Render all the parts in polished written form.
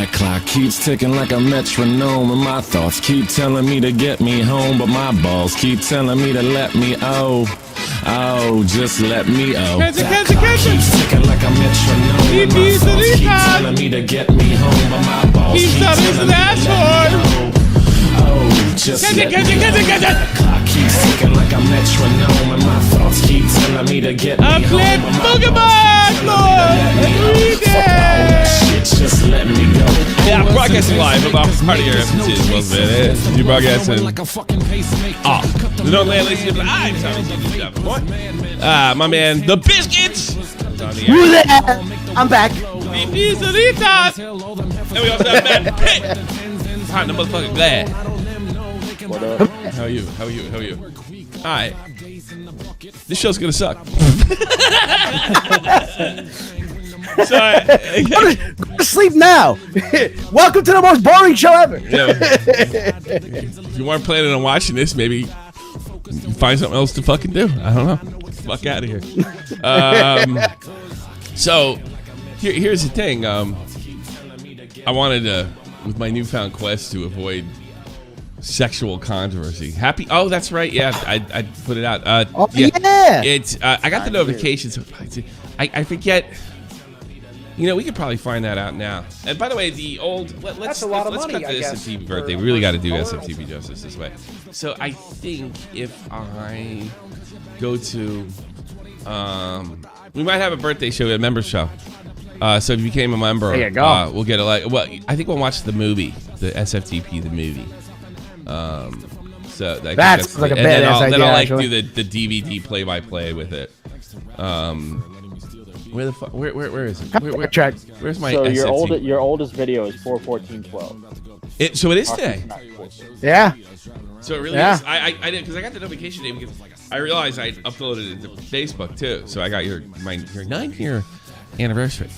that clock keeps ticking like a metronome, and my thoughts keep telling me to get me home, but my balls keep telling me to let me just let me That clock keeps ticking like a metronome, and my thoughts keep telling me to get me home, but my balls keep telling me to let me just let me That clock keeps ticking like a metronome, and my thoughts keep telling me to get me home, but my just let me go. Yeah, I'm broadcasting live about part of your episodes, was it? You broadcasting? No land, ladies and gentlemen. My man, the biscuits. Who's that? I'm back. The pizzeritas. And we also have Matt Pitt. Hot in the motherfucking glad. What up? How are you? All right. This show's gonna suck. So, go to sleep now. Welcome to the most boring show ever. If you weren't planning on watching this, maybe you find something else to fucking do. I don't know. Fuck out of here. So here's the thing. I wanted to, with my newfound quest to avoid sexual controversy. Oh, that's right. Yeah, I put it out. Yeah. It's I got the notifications. I forget. You know, we could probably find that out now. And by the way, the old let's cut the SFTP birthday. We really got to do SFTP justice this way. So I think if I go to, we might have a birthday show, a member show. So if you became a member, there you go. We'll get well, I think we'll watch the movie, the SFTP, the movie. So that's like a badass idea. Then I'll like do the DVD play-by-play with it. Where the fuck? Where is it? Where's my? So your oldest video is 4/14/12. So it is today. Yeah. So it really is. I did because I got the notification name because I realized I uploaded it to Facebook too. So I got your 9-year anniversary.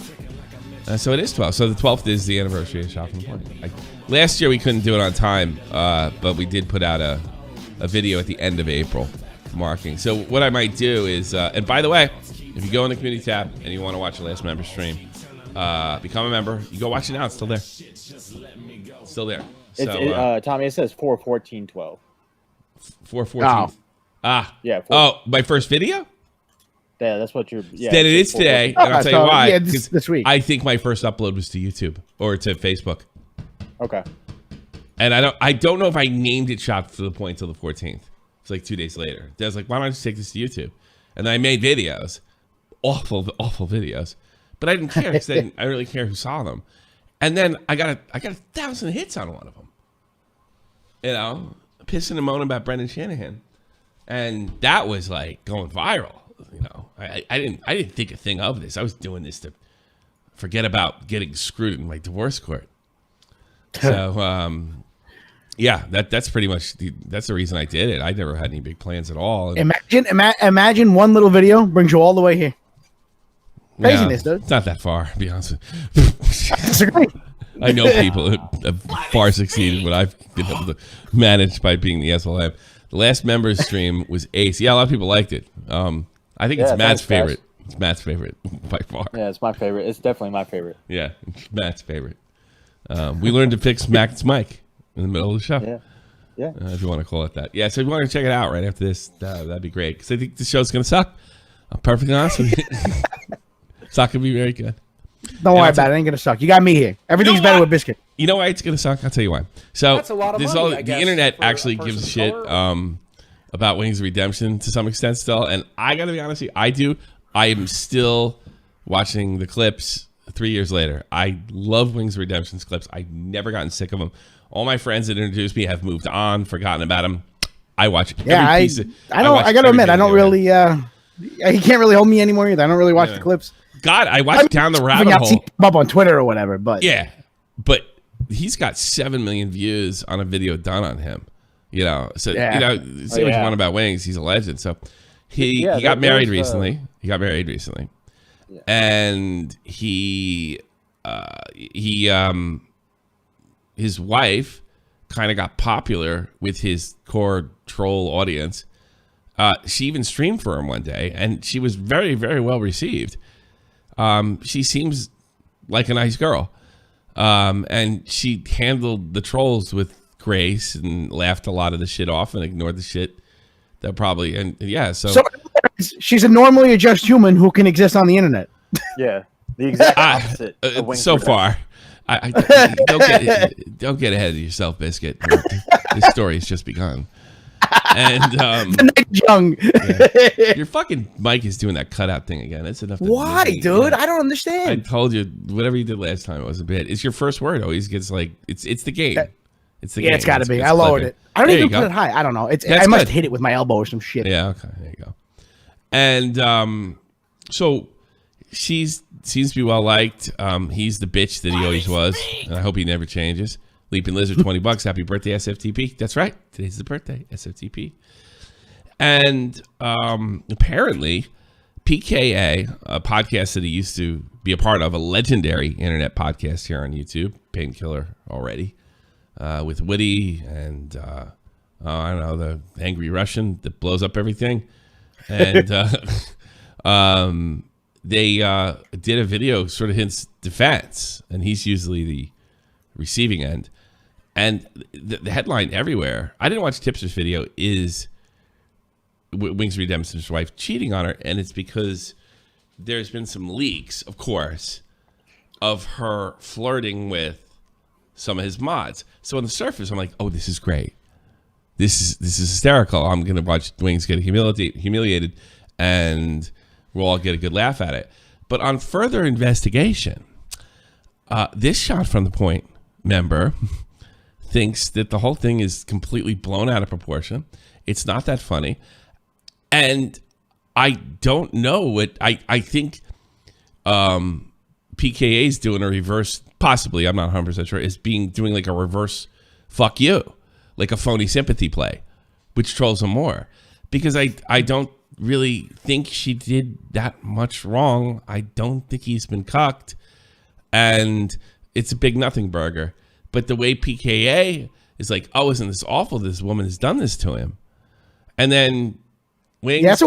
So it is 12. So the 12th is the anniversary of Shop in the Morning. Last year we couldn't do it on time, but we did put out a video at the end of April marking. So what I might do is, and by the way, if you go in the community tab and you want to watch the last member stream, become a member. You go watch it now. It's still there. Still there. So, Tommy, it says 4/14/12. 4/14. Yeah. My first video? Yeah, that's what you're. Yeah. Then it is today, and I'll tell you why. Yeah, this week. I think my first upload was to YouTube or to Facebook. Okay. And I don't know if I named it Shop to the point till the 14th. It's like 2 days later. I was like, why don't I just take this to YouTube? And then I made videos, awful videos, but I didn't care because I didn't really care who saw them. And then I got 1,000 hits on one of them. You know, pissing and moaning about Brendan Shanahan, and that was like going viral. You know, I didn't think a thing of this. I was doing this to forget about getting screwed in my divorce court. So, yeah, that's pretty much that's the reason I did it. I never had any big plans at all. And Imagine one little video brings you all the way here. Craziness, dude. It's not that far, to be honest with you. I know people that have far succeeded what I've been able to manage by being the SLM. The last members stream was ace. Yeah, a lot of people liked it. I think it's Matt's favorite. It's Matt's favorite by far. Yeah, it's my favorite. It's definitely my favorite. Yeah, it's Matt's favorite. We learned to fix Matt's mic in the middle of the show. Yeah. If you want to call it that. Yeah, so if you want to check it out right after this, that'd be great. Because I think the show's going to suck. I'm perfectly honest with you. It's not going to be very good. Don't worry about it. It ain't going to suck. You got me here. Everything's better with Biscuit. You know why it's going to suck? I'll tell you why. So that's a lot of money, I guess, the internet actually gives a shit about Wings of Redemption to some extent still. And I got to be honest with you, I do. I am still watching the clips 3 years later. I love Wings of Redemption's clips. I've never gotten sick of them. All my friends that introduced me have moved on, forgotten about them. I watch every piece of, I got to admit, I don't really, he can't really hold me anymore either. I don't really watch the clips. God, I watched Down the Rabbit Hole. Up on Twitter or whatever, but. Yeah, but he's got 7 million views on a video done on him. You know, so, you know, say what you want about Wings. He's a legend. So he got married recently. He got married recently. Yeah. And his wife kind of got popular with his core troll audience. She even streamed for him one day, and she was very, very well received. She seems like a nice girl. And she handled the trolls with grace and laughed a lot of the shit off and ignored the shit that probably, and yeah, so she's a normally a just human who can exist on the internet. Yeah, the exact opposite. Of Wings so for far, don't get ahead of yourself, Biscuit. This story has just begun. And the next young. Yeah. Your fucking mic is doing that cutout thing again. That's enough. Why, dude? I don't understand. I told you whatever you did last time. It was a bit. It's your first word. Always gets like it's the game. It's the game. Yeah, it's got to be. I lowered it. I don't even put it high. I don't know. I must hit it with my elbow or some shit. Yeah. Okay. There you go. And so seems to be well liked. He's the bitch that he always was, and I hope he never changes. Leaping Lizard, $20. Happy birthday, SFTP. That's right. Today's the birthday, SFTP. And apparently, PKA, a podcast that he used to be a part of, a legendary internet podcast here on YouTube, Painkiller already, with Woody and, I don't know, the angry Russian that blows up everything. And they did a video sort of his defense, and he's usually the receiving end. And the headline everywhere, I didn't watch Tipster's video, is Wings of Redemption's wife cheating on her. And it's because there's been some leaks, of course, of her flirting with some of his mods. So on the surface, I'm like, oh, this is great. This is hysterical. I'm going to watch Wings get humiliated, and we'll all get a good laugh at it. But on further investigation, this Shot from the Point member thinks that the whole thing is completely blown out of proportion. It's not that funny. And I don't know what I think PKA is doing a reverse, possibly, I'm not 100% sure, is doing like a reverse fuck you, like a phony sympathy play, which trolls him more. Because I don't really think she did that much wrong. I don't think he's been cucked. And it's a big nothing burger. But the way PKA is like, oh, isn't this awful? This woman has done this to him. And then Wings, that's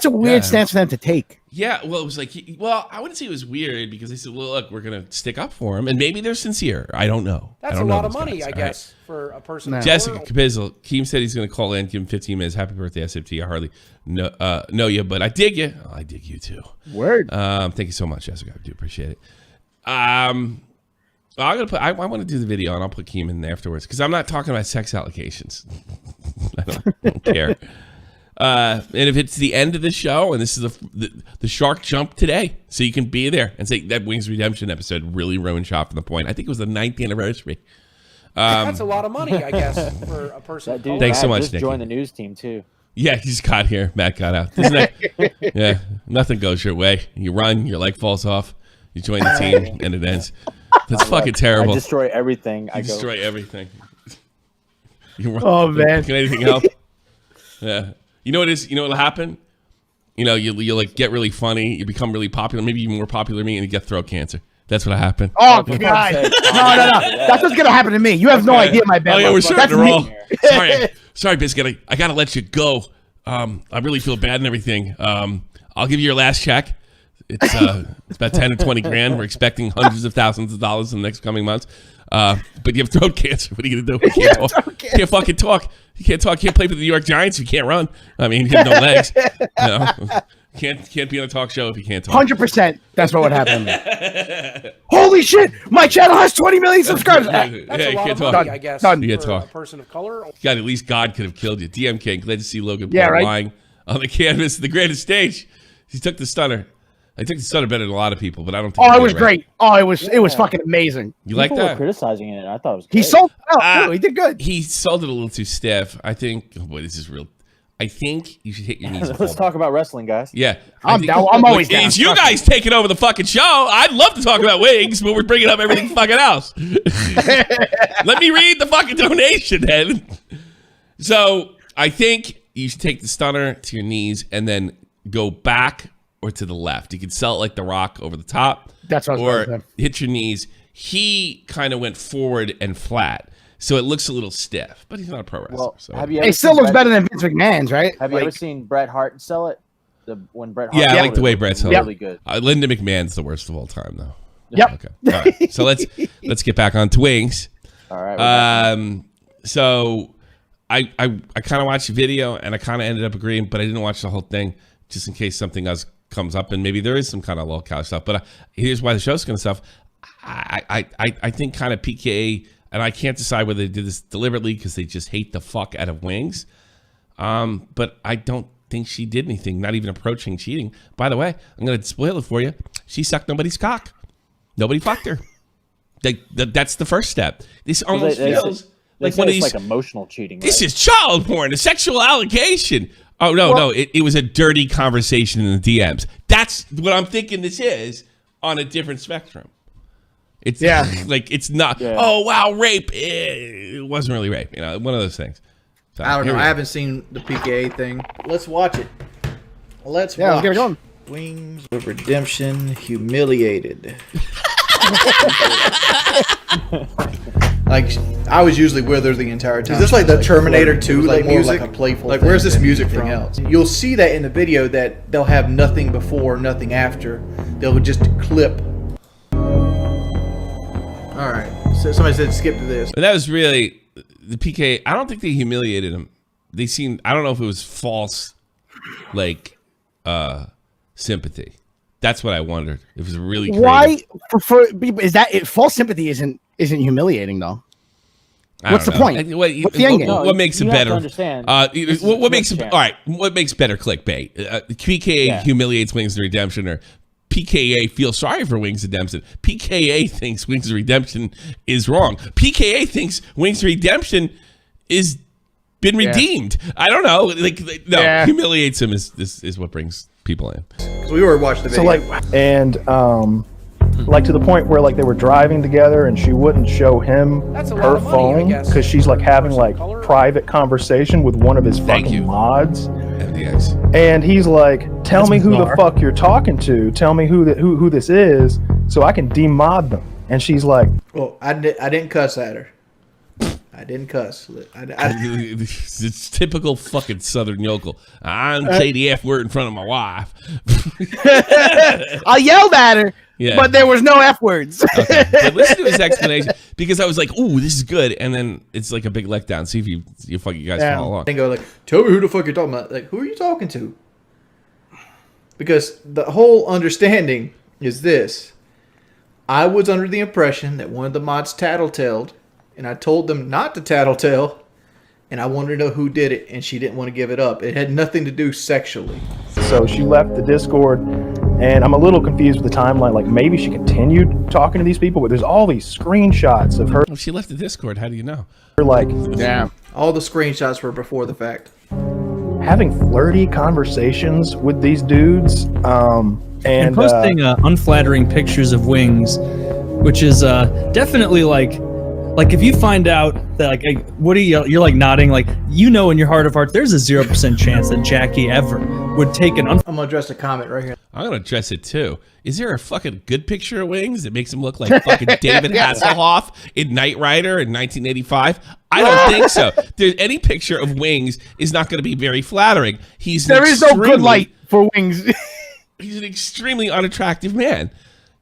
a weird stance for them to take. Yeah, well, it was like, I wouldn't say it was weird, because they said, well, look, we're going to stick up for him. And maybe they're sincere. I don't know. That's a lot of money, I guess, for a person. Jessica Kapizel, Keem said he's going to call in, give him 15 minutes. Happy birthday, SFT. I hardly know you, but I dig you. Oh, I dig you too. Word. Thank you so much, Jessica. I do appreciate it. I'm gonna put. I want to do the video, and I'll put Keem in afterwards, because I'm not talking about sex allegations. I don't care. And if it's the end of the show, and this is the shark jump today, so you can be there and say that Wings Redemption episode really ruined Shot from the Point. I think it was the 9th anniversary. That's a lot of money, I guess, for a person. Dude, thanks so much, just Nicky. joined the news team too. Yeah, he just got here. Matt got out. Yeah, nothing goes your way. You run, your leg falls off. You join the team, and it ends. That's fucking terrible. I destroy everything. You destroy everything. Oh, man. Can anything help? Yeah. You know what is? You know what'll happen? You know, you like get really funny. You become really popular. Maybe even more popular than me, and you get throat cancer. That's what happened. Oh, God. No. That's what's going to happen to me. You have no idea, my bad. Oh, yeah, we're starting to roll. Me. Sorry, Biscuit. I got to let you go. I really feel bad and everything. I'll give you your last check. It's about 10 or 20 grand. We're expecting hundreds of thousands of dollars in the next coming months. But you have throat cancer. What are you gonna do? You can't talk. You can't fucking talk. You can't talk. You can't play for the New York Giants. You can't run. I mean, you have no legs. You know? Can't be on a talk show if you can't talk. 100%. That's what would happen. Holy shit! My channel has 20 million subscribers. That's a lot of money, I guess, Done. You can't for talk. a person of color. God, at least God could have killed you. DMK, glad to see Logan Yeah, Paul right? lying on the canvas, the greatest stage. He took the stunner. I took the stunner better than a lot of people, but I don't think. Oh, it was great. Oh, it was fucking amazing. You like People were that? criticizing it. I thought it was. He great. sold it out. Too. He did good. He sold it a little too stiff. I think. Oh boy, this is real. I think you should hit your knees. Let's talk about wrestling, guys. Yeah, I'm down. I'm always down. It's you guys taking over the fucking show. I'd love to talk about wigs, but we're bringing up everything fucking else. Let me read the fucking donation then. So I think you should take the stunner to your knees and then go back or to the left. You could sell it like The Rock over the top. That's what I was or hit your knees. He kind of went forward and flat, so it looks a little stiff. But he's not a pro wrestler. Well, so. have you ever It still seen looks better than Vince McMahon's, right? Have you ever seen Bret Hart sell it? When Bret Hart Yeah, I sold like the it, way it was Bret sold really it. good. Linda McMahon's the worst of all time, though. Yep. Okay. All right. So let's get back on to Wings. All right. So I kind of watched the video and I kind of ended up agreeing, but I didn't watch the whole thing just in case something else comes up and maybe there is some kind of low-cal stuff. But here's why the show's going to stuff. I think kind of PKA, and I can't decide whether they did this deliberately because they just hate the fuck out of Wings. But I don't think she did anything, not even approaching cheating. By the way, I'm going to spoil it for you. She sucked nobody's cock. Nobody fucked her. That's the first step. This almost feels like one of these like emotional cheating. This right? is child porn, a sexual allegation. Oh no, it was a dirty conversation in the DMs. That's what I'm thinking. This is on a different spectrum. It's like it's not. Yeah. Oh wow, rape. It wasn't really rape. One of those things. So, I don't know. I haven't seen the PKA thing. Let's watch it. Let's let's get it going. Wings of Redemption humiliated. Like I was usually with her the entire time. Is this like the Terminator 2 like music? Like a playful. Like where's this music from? Else? You'll see that in the video that they'll have nothing before, nothing after. They'll just clip. All right. So somebody said skip to this. But that was really the PK. I don't think they humiliated him. They seemed. I don't know if it was false, like sympathy. That's what I wondered. It was really creative. Why is that false sympathy isn't humiliating though? What's the point? What's the end game? What makes it better? Understand. What makes it all right? What makes better clickbait? PKA humiliates Wings of Redemption, or PKA feels sorry for Wings of Redemption. PKA thinks Wings of Redemption is wrong. PKA thinks Wings of Redemption is been redeemed. I don't know. Humiliates him is what brings people in. Because we were watching the video. Like to the point where like they were driving together and she wouldn't show him her phone because she's like having like private conversation with one of his fucking mods. MDX. And he's like, tell me who the fuck you're talking to. Tell me who this is so I can demod them. And she's like, well, I didn't cuss at her. I didn't cuss. It's typical fucking Southern yokel. I didn't say the F word in front of my wife. I yelled at her, but there was no F words. Okay. But listen to his explanation, because I was like, "Ooh, this is good," and then it's like a big letdown. See if you guys follow along. And go like, "Tell me who the fuck you're talking about." Like, who are you talking to? Because the whole understanding is this: I was under the impression that one of the mods tattletaled. And I told them not to tattletale, and I wanted to know who did it, and she didn't want to give it up. It had nothing to do sexually. So she left the Discord, and I'm a little confused with the timeline. Like maybe she continued talking to these people, but there's all these screenshots of her. Well, she left the Discord. How do you know? Like, all the screenshots were before the fact. Having flirty conversations with these dudes, and posting unflattering pictures of Wings, which is definitely like if you find out that like Woody, you're like nodding, like in your heart of hearts, there's a 0% chance that Jackie ever would take an. I'm gonna address a comment right here. I'm gonna address it too. Is there a fucking good picture of Wings that makes him look like fucking David Hasselhoff in Knight Rider in 1985? I don't think so. There's any picture of Wings is not going to be very flattering. There is no good light for Wings. He's an extremely unattractive man,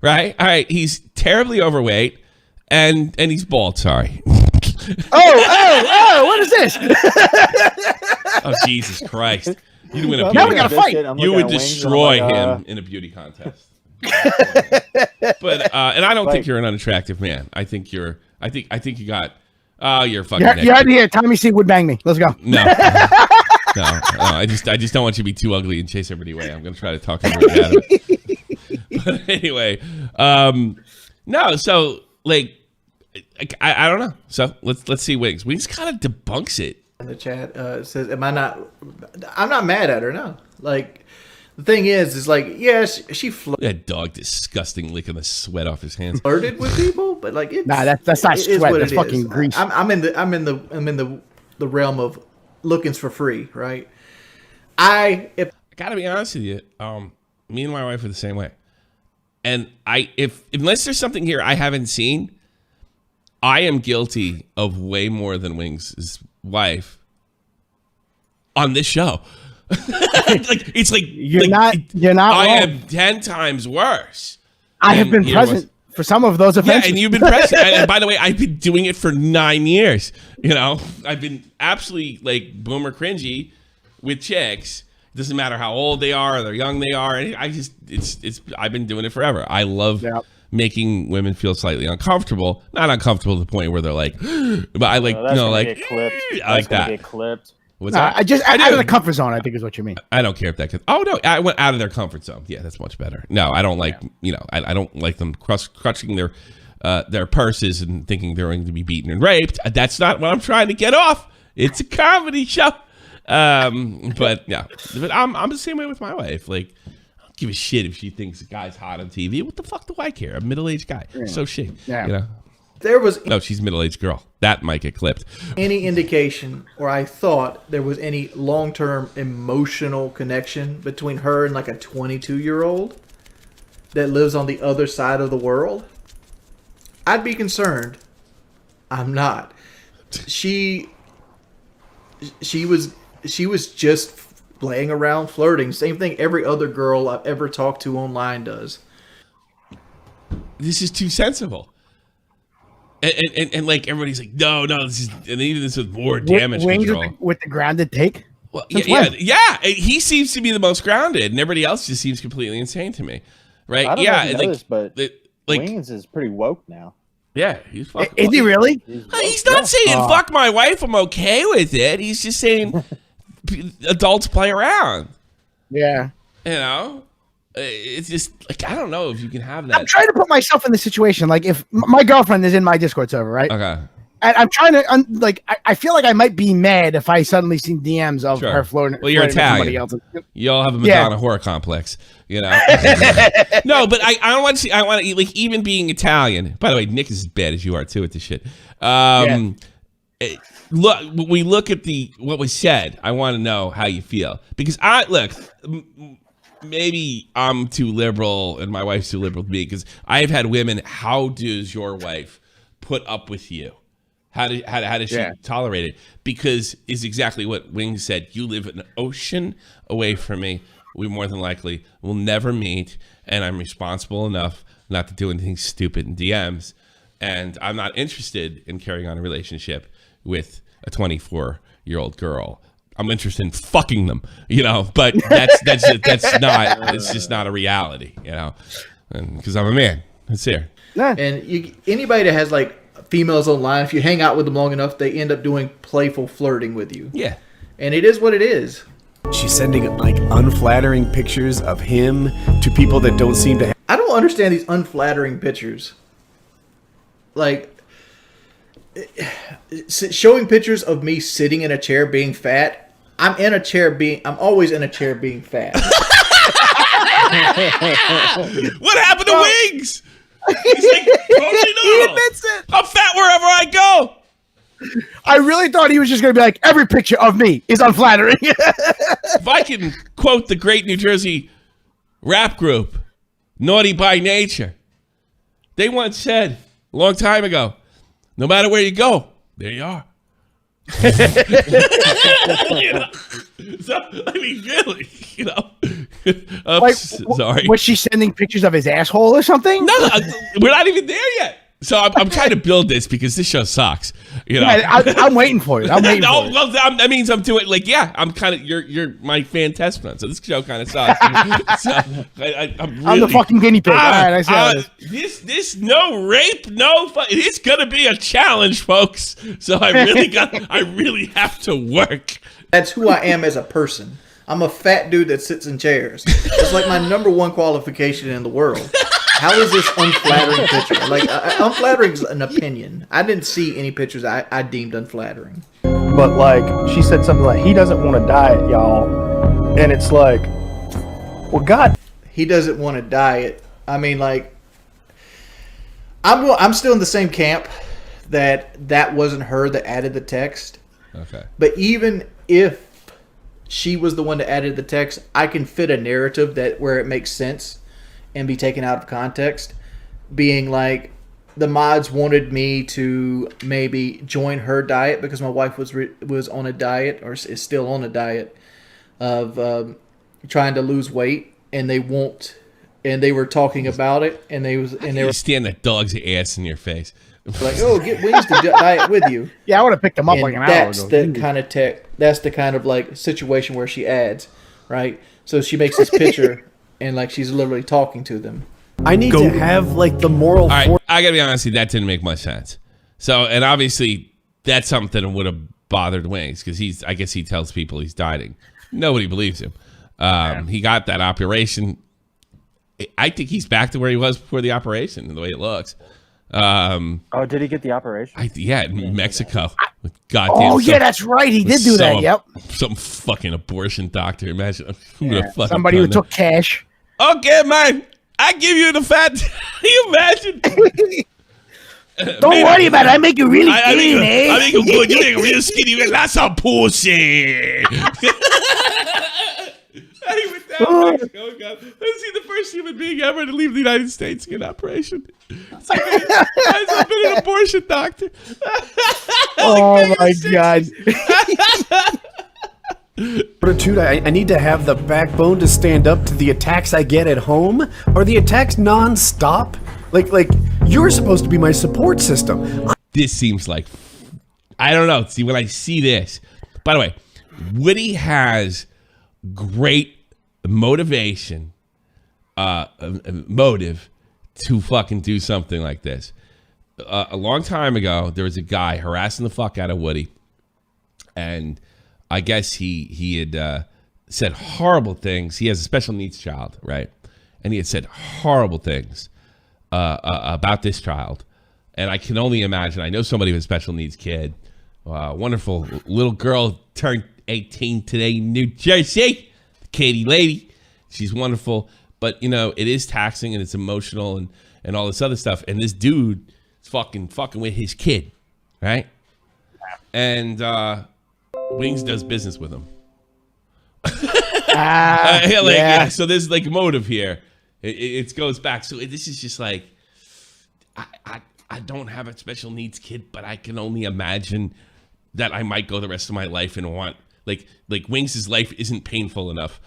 right? All right, he's terribly overweight. And he's bald, sorry. What is this? Oh, Jesus Christ. You'd win a now we gotta fight. You would destroy him in a beauty contest. But and I don't think you're an unattractive man. I think you got you're fucking you're out here. Tommy C would bang me. Let's go. No. No, I just don't want you to be too ugly and chase everybody away. I'm gonna try to talk everybody out of it. But anyway, no, so like I don't know. So let's see Wings. Wings kind of debunks it. In the chat says, "Am I not? I'm not mad at her. No. Like the thing is like yes, she that dog disgusting licking the sweat off his hands. Flirted with people, but like it's, that's not sweat. That's fucking grease. I'm in the realm of lookings for free, right? I gotta be honest with you. Me and my wife are the same way, and unless there's something here I haven't seen. I am guilty of way more than Wings' wife on this show. You're not I wrong. am 10 times worse. I have been present for some of those offenses. Yeah, and you've been pressing. And by the way, I've been doing it for 9 years. You know, I've been absolutely like boomer cringy with chicks. It doesn't matter how old they are or how young they are. I've been doing it forever. I love making women feel slightly uncomfortable. Not uncomfortable to the point where they're like, but I like, that's like, get clipped. I like that. Get clipped. What's that? I just out of the comfort zone, I think is what you mean. I don't care if that could. Oh no, I went out of their comfort zone. Yeah, that's much better. No, I don't like. You know, I don't like them clutching their purses and thinking they're going to be beaten and raped. That's not what I'm trying to get off. It's a comedy show. But yeah, but I'm the same way with my wife. Like, I don't give a shit if she thinks a guy's hot on TV. What the fuck do I care? I'm a middle-aged guy. So she. Yeah. You know. There was no, she's a middle-aged girl. That might get clipped. Any indication, or I thought there was any long-term emotional connection between her and like a 22-year-old that lives on the other side of the world, I'd be concerned. I'm not. She was just playing around, flirting. Same thing every other girl I've ever talked to online does. This is too sensible. And like everybody's like, no, this is, and even this with more damage control. With the grounded take? Well, yeah. He seems to be the most grounded, and everybody else just seems completely insane to me, right? I don't know if you know this, but like, Wings is pretty woke now. Yeah, he's fucking. Is he really? He's not saying fuck my wife. I'm okay with it. He's just saying adults play around. Yeah, you know. It's just like, I don't know if you can have that. I'm trying to put myself in the situation. Like, if my girlfriend is in my Discord server, right? Okay. And I'm trying to, I feel like I might be mad if I suddenly see DMs of her floating. Well, you're Italian. You all have a Madonna horror complex, you know? No, but I don't want to see, I want to, like, even being Italian. By the way, Nick is as bad as you are, too, at this shit. Look, we look at what was said. I want to know how you feel. Because maybe I'm too liberal and my wife's too liberal to me, because I've had women, how does your wife put up with you? How does she tolerate it? Because it's exactly what Wings said. You live an ocean away from me. We more than likely will never meet, and I'm responsible enough not to do anything stupid in DMs, and I'm not interested in carrying on a relationship with a 24-year-old girl. I'm interested in fucking them, you know, but that's not, it's just not a reality, you know, because I'm a man. That's here. And anybody that has like females online, if you hang out with them long enough, they end up doing playful flirting with you. Yeah. And it is what it is. She's sending like unflattering pictures of him to people that don't seem to. I don't understand these unflattering pictures. Like, showing pictures of me sitting in a chair being fat. I'm always in a chair being fat. What happened to Wings? He's like, he admits it. I'm fat wherever I go. I really thought he was just going to be like, every picture of me is unflattering. If I can quote the great New Jersey rap group, Naughty by Nature, they once said a long time ago, no matter where you go, there you are. You know? So, I mean, really, you know. Sorry. Was she sending pictures of his asshole or something? No, we're not even there yet. So I'm trying to build this because this show sucks. You know, I'm waiting for it. I'm waiting for it. Well, that means I'm doing I'm kind of you're my fan test run. So this show kind of sucks. So I'm the fucking guinea pig. All right, I see how it is. This no rape, no fun. It's gonna be a challenge, folks. So I really have to work. That's who I am as a person. I'm a fat dude that sits in chairs. It's like my number one qualification in the world. How is this unflattering picture? Like, unflattering is an opinion. I didn't see any pictures I deemed unflattering. But, like, she said something like, he doesn't want to diet, y'all. And it's like, well, God. He doesn't want to diet. I mean, like, I'm still in the same camp that wasn't her that added the text. Okay. But even if she was the one that added the text, I can fit a narrative where it makes sense and be taken out of context, being like, the mods wanted me to maybe join her diet because my wife was on a diet, or is still on a diet of trying to lose weight, and they want and they were talking about it, and they were stand that dog's ass in your face. like, "Oh, get Wings to diet with you." Yeah, I would have picked them up And like an hour that's ago. the kind of that's the kind of like situation where she adds, right? So she makes this picture, and like she's literally talking to them. I need to have like the moral. All right, I gotta be honest with you, that didn't make much sense. So, and obviously, that's something that would have bothered Wings because I guess he tells people he's dieting. Nobody believes him. He got that operation. I think he's back to where he was before the operation, the way it looks. Oh, did he get the operation? Yeah, in Mexico. Goddamn. Oh, yeah, that's right. He did do that. Yep. Some fucking abortion doctor. Imagine somebody who took cash. Okay, man. I give you the fat. Can you imagine? Don't worry about it. I make you really I make you good. You make a real skinny. That's a pussy. Oh, God. Is he the first human being ever to leave the United States to get an operation? I've been an abortion doctor. Oh, my God. Fortitude, I need to have the backbone to stand up to the attacks I get at home. Are the attacks non-stop? Like you're supposed to be my support system. This seems like, I don't know. See, when I see this, by the way, Woody has great motivation, motive to fucking do something like this. A long time ago, there was a guy harassing the fuck out of Woody, and I guess he had said horrible things. He has a special needs child, right? And he had said horrible things about this child. And I can only imagine, I know somebody with a special needs kid, wonderful little girl turned 18 today in New Jersey, Katie lady. She's wonderful. But, you know, it is taxing and it's emotional and all this other stuff. And this dude is fucking with his kid, right? And Wings does business with him. Yeah, so there's like motive here. It goes back. So this is just like, I don't have a special needs kid, but I can only imagine that I might go the rest of my life and want like Wings' life isn't painful enough.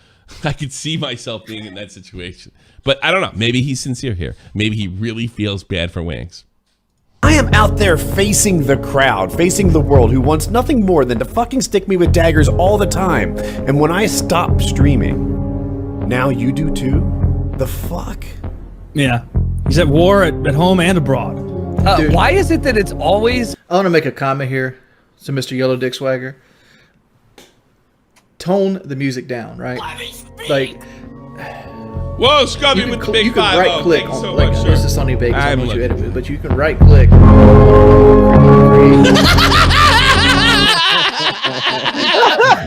I could see myself being in that situation, but I don't know. Maybe he's sincere here. Maybe he really feels bad for Wings. I am out there facing the crowd, facing the world who wants nothing more than to fucking stick me with daggers all the time. And when I stop streaming, now you do too? The fuck? Yeah. He's at war at home and abroad. Why is it that it's always... I want to make a comment here to Mr. Yellow Dick Swagger. Tone the music down, right? Like... Whoa, Scubby with the big 5-0. You can right click Thanks on, so like, much, this is Sonny Vegas, I I'm want you looking. edit it, but you can right click.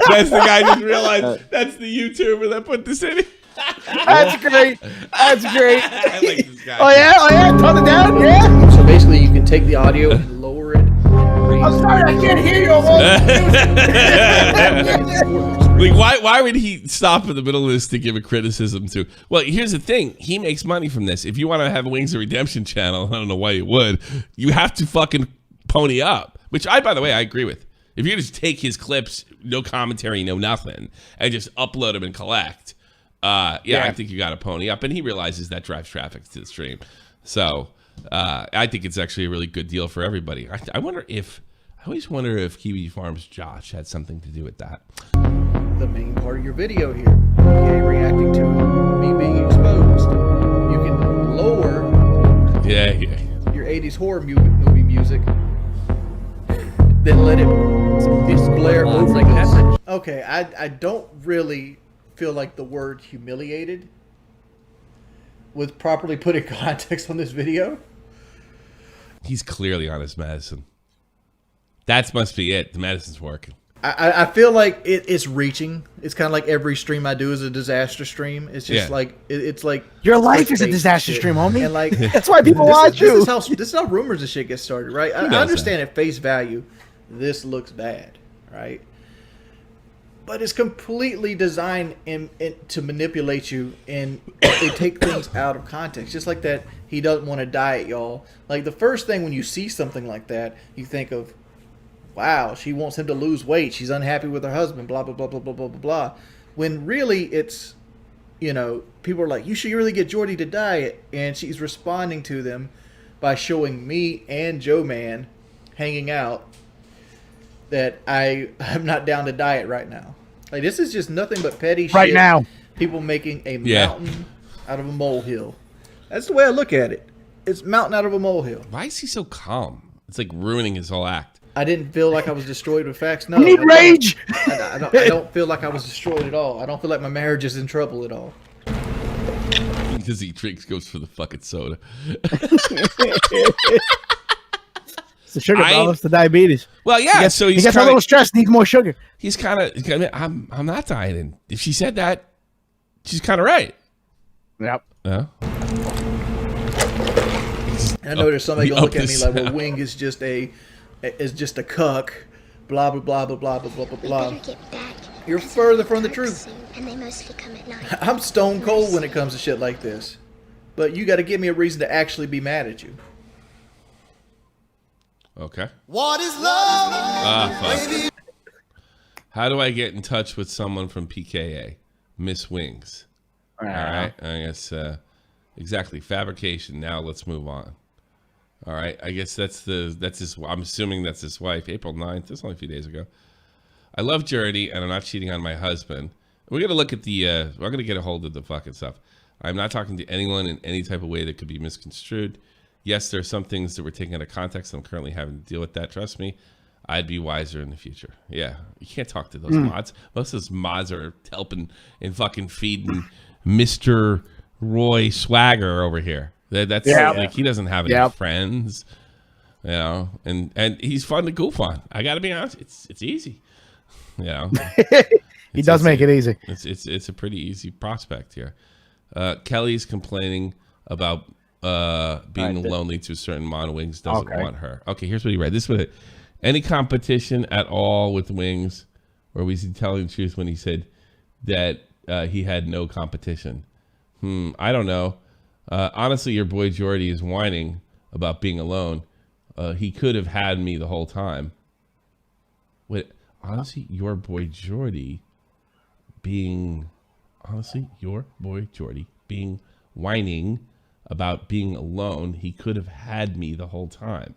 That's the guy just realized that's the YouTuber that put this in. That's great. That's great. I like this guy. Oh yeah, tone it down, yeah. So basically, you can take the audio and lower it. I'm sorry, I can't hear you. Like, why would he stop in the middle of this to give a criticism to? Well, here's the thing. He makes money from this. If you want to have a Wings of Redemption channel, I don't know why you would, you have to fucking pony up. Which by the way, I agree with. If you just take his clips, no commentary, no nothing, and just upload them and collect, I think you got to pony up. And he realizes that drives traffic to the stream. So I think it's actually a really good deal for everybody. I always wonder if Kiwi Farms Josh had something to do with that. The main part of your video here, okay, reacting to me being exposed. You can lower your 80s horror movie music, then let it blare over this. Okay, I don't really feel like the word humiliated was properly put in context on this video. He's clearly on his medicine. That must be it. The medicine's working. I feel like it's reaching. It's kind of like every stream I do is a disaster stream. It's just like it's like your life is a disaster stream, homie. And like that's why people watch you. This is how rumors and shit get started, right? I understand at face value, this looks bad, right? But it's completely designed to manipulate you, and they take things out of context. Just like that, he doesn't want to diet, y'all. Like the first thing when you see something like that, you think of, wow, she wants him to lose weight. She's unhappy with her husband, blah, blah, blah, blah, blah, blah, blah, blah. When really it's you know, people are like, you should really get Jordy to diet. And she's responding to them by showing me and Joe Man hanging out that I am not down to diet right now. Like, this is just nothing but petty shit. Right now. People making a mountain out of a molehill. That's the way I look at it. It's mountain out of a molehill. Why is he so calm? It's like ruining his whole act. I didn't feel like I was destroyed with facts. No, you need rage. I don't feel like I was destroyed at all. I don't feel like my marriage is in trouble at all. Because he drinks, goes for the fucking soda. It's the sugar, bro. It's the diabetes. Well, yeah. So he gets a little stressed. Needs more sugar. He's kind of. I'm not dieting. If she said that, she's kind of right. Yep. Yeah. I know there's somebody gonna look at me like, well, Wing is just a cuck, blah blah blah blah blah blah blah blah. You're further from the truth. And they mostly come at night. I'm stone cold when it comes to shit like this, but you got to give me a reason to actually be mad at you. Okay. What is love? Fuck. How do I get in touch with someone from PKA? Miss Wings. All right. I guess exactly. Fabrication. Now let's move on. All right. I guess that's his. I'm assuming that's his wife. April 9th. That's only a few days ago. I love Journey, and I'm not cheating on my husband. We're gonna look at the. We're gonna get a hold of the fucking stuff. I'm not talking to anyone in any type of way that could be misconstrued. Yes, there are some things that we're taking out of context. I'm currently having to deal with that. Trust me, I'd be wiser in the future. Yeah, you can't talk to those mods. Most of those mods are helping and fucking feeding Mr. Roy Swagger over here. That's like he doesn't have any friends, you know. And he's fun to goof on. I got to be honest, it's easy, you know. He does make it easy. It's a pretty easy prospect here. Kelly's complaining about being lonely to a certain amount of Wings doesn't want her. Okay, here's what he read. This is what it, any competition at all with Wings, or was he telling the truth when he said that he had no competition? I don't know. Honestly, your boy Jordy is whining about being alone. He could have had me the whole time. Wait, honestly, your boy Jordy being whining about being alone. He could have had me the whole time.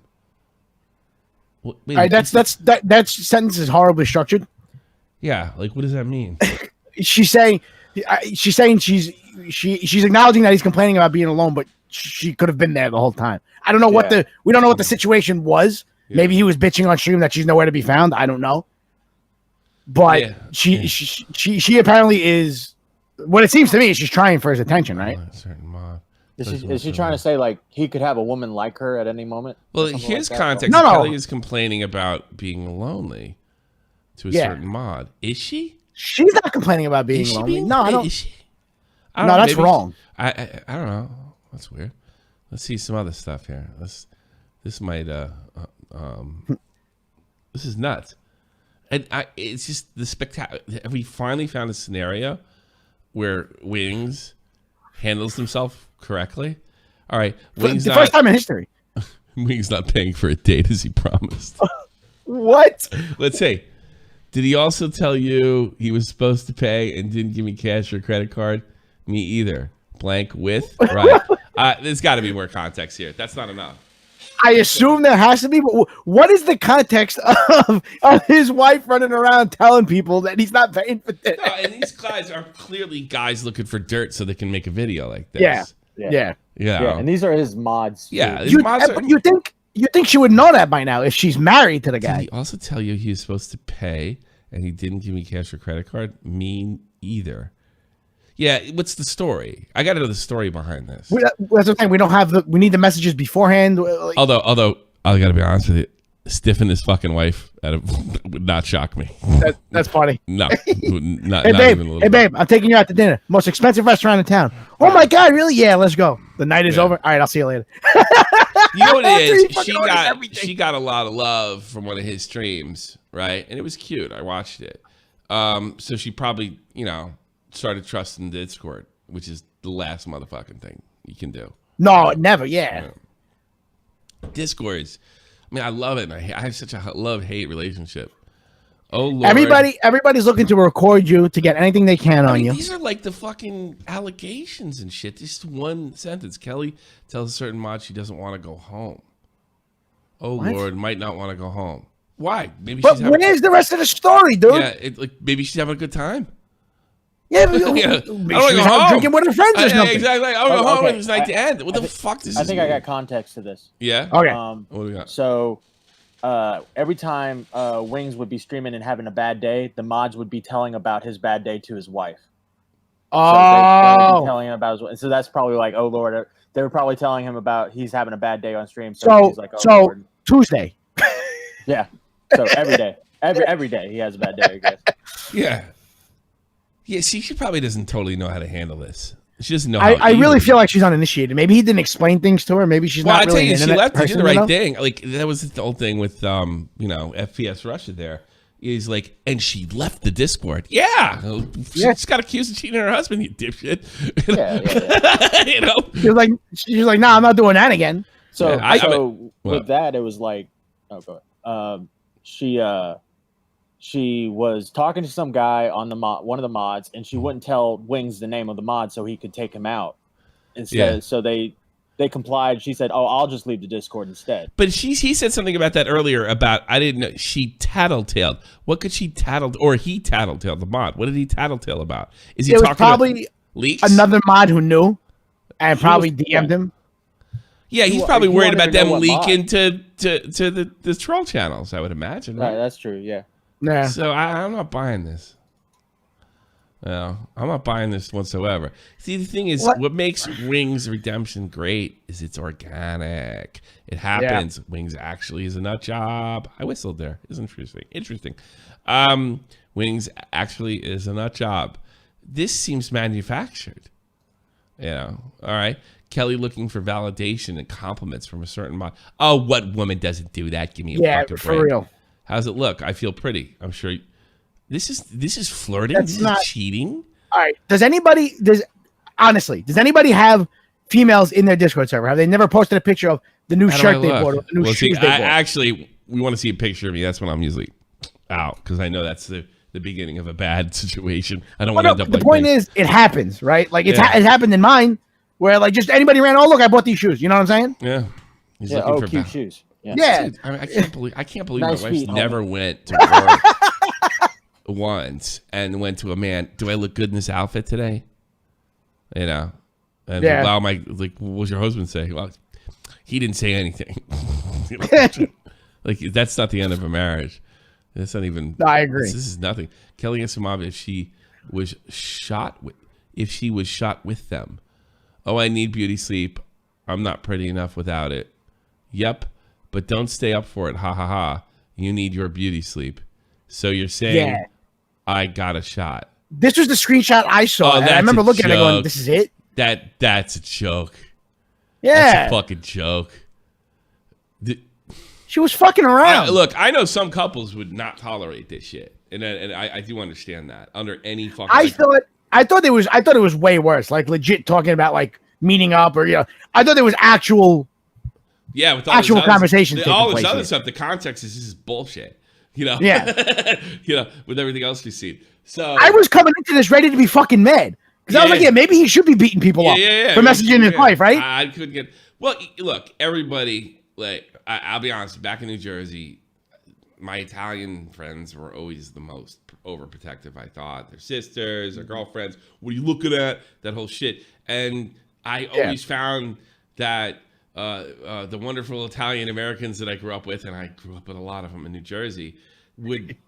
Wait, that sentence is horribly structured. Yeah, like what does that mean? she's saying she's acknowledging that he's complaining about being alone, but she could have been there the whole time. I don't know we don't know what the situation was. Yeah. Maybe he was bitching on stream that she's nowhere to be found. I don't know. But she apparently is. What it seems to me is she's trying for his attention, right? Is she trying to say like he could have a woman like her at any moment? Well, here's context. Kelly is complaining about being lonely to a certain mod. Is she? She's not complaining about being lonely. No, I don't. Is she? No, that's wrong. I don't know. That's weird. Let's see some other stuff here. This might this is nuts. And it's just the spectacular. We finally found a scenario where Wings handles himself correctly. All right, Wings the first time in history. Wings not paying for a date as he promised. What? Let's see. Did he also tell you he was supposed to pay and didn't give me cash or credit card? Me either. Blank with right. There's got to be more context here. That's not enough. I assume there has to be, but what is the context of his wife running around telling people that he's not paying for this? No, and these guys are clearly guys looking for dirt so they can make a video like this. Yeah. And these are his mods. Yeah, you think she would know that by now if she's married to the guy? Did he also tell you he was supposed to pay and he didn't give me cash or credit card? Me either. Yeah, what's the story? I got to know the story behind this. That's what I'm saying. We don't have we need the messages beforehand. Although I got to be honest with you, stiffing his fucking wife would not shock me. That's funny. No, not hey babe, even a little bit. I'm taking you out to dinner. Most expensive restaurant in town. Oh my god, really? Yeah, let's go. The night is over. All right, I'll see you later. You know what it is? She got a lot of love from one of his streams, right? And it was cute. I watched it. So she probably, started trusting Discord, which is the last motherfucking thing you can do. No, never. Yeah. Discord is, I love it. And I have such a love-hate relationship Oh Lord. Everybody's looking to record you to get anything they can on you. These are like the fucking allegations and shit. Just one sentence. Kelly tells a certain mod she doesn't want to go home. Oh What? Lord, might not want to go home. Why? Maybe But where's the rest of the story, dude? Yeah, maybe she's having a good time. Yeah, maybe I she's out drinking with her friends or something. Exactly. I don't go home when it's night to end. What the fuck does this I think mean? I got context to this. Yeah? Okay. What do we got? So every time Wings would be streaming and having a bad day, the mods would be telling about his bad day to his wife. So they would be telling him about his wife. So that's probably like, oh Lord. They were probably telling him about he's having a bad day on stream. So he's like, oh Lord. Tuesday. Yeah. So every day. Every day he has a bad day, I guess. Yeah. Yeah, she probably doesn't totally know how to handle this. She doesn't know. I really feel like she's uninitiated. Maybe he didn't explain things to her. Maybe she's not really an internet person. She did the right thing. Like that was the whole thing with FPS Russia. There is like, and she left the Discord. Yeah, she just got accused of cheating on her husband. You dipshit. Yeah. She was like, nah, I'm not doing that again. So with that, it was like, oh, go ahead. She was talking to some guy on one of the mods, and she wouldn't tell Wings the name of the mod so he could take him out. Instead, so they complied. She said, "Oh, I'll just leave the Discord instead." But he said something about that earlier. About I didn't know she tattletailed. What could she tattle or he tattletailed the mod? What did he tattletale about? Is he talking probably about leaks? Another mod who knew and probably DM'd him. Yeah, he's probably worried about them leaking to the troll channels. I would imagine. Right, that's true. Yeah. Yeah. So I'm not buying this. No, I'm not buying this whatsoever. See, the thing is, what makes Wings Redemption great is it's organic. It happens. Yeah. Wings actually is a nut job. I whistled there. It's interesting. Wings actually is a nut job. This seems manufactured. All right. Kelly looking for validation and compliments from a certain mod. Oh, what woman doesn't do that? Give me a fucking break. For real. How's it look? I feel pretty. I'm sure. This is flirting. This is cheating. All right. Does anybody have females in their Discord server? Have they never posted a picture of the new shirt they bought or the new shoes they bought? Actually, we want to see a picture of me. That's when I'm usually out because I know that's the beginning of a bad situation. I don't want to end up like the point is, it happens, right? Like it happened in mine where like just anybody ran, oh, look, I bought these shoes. You know what I'm saying? Yeah. He's looking for cute shoes. Yeah. Dude, I can't believe nice my wife never went to work once and went to a man. Do I look good in this outfit today? And allow what was your husband say? Well, he didn't say anything. Like that's not the end of a marriage. That's not even. No, I agree. This is nothing. Kelly asked her mom if she was shot with them. Oh, I need beauty sleep. I'm not pretty enough without it. Yep. But don't stay up for it. Ha ha ha. You need your beauty sleep. So you're saying I got a shot. This was the screenshot I saw. And I remember looking at it going, this is it? That's a joke. Yeah. That's a fucking joke. She was fucking around. Look, I know some couples would not tolerate this shit. And I do understand that. Under any fucking I thought it was way worse. Like legit talking about like meeting up or I thought there was actual with all actual conversations. All this other stuff, the context is this is bullshit. Yeah. With everything else we've seen. So I was coming into this ready to be fucking mad. Because I was like, maybe he should be beating people up for messaging his wife, right? I couldn't get look, everybody, like I'll be honest, back in New Jersey, my Italian friends were always the most overprotective, I thought. Their sisters, their girlfriends, what are you looking at? That whole shit. And I always found that the wonderful Italian Americans that I grew up with, and I grew up with a lot of them in New Jersey,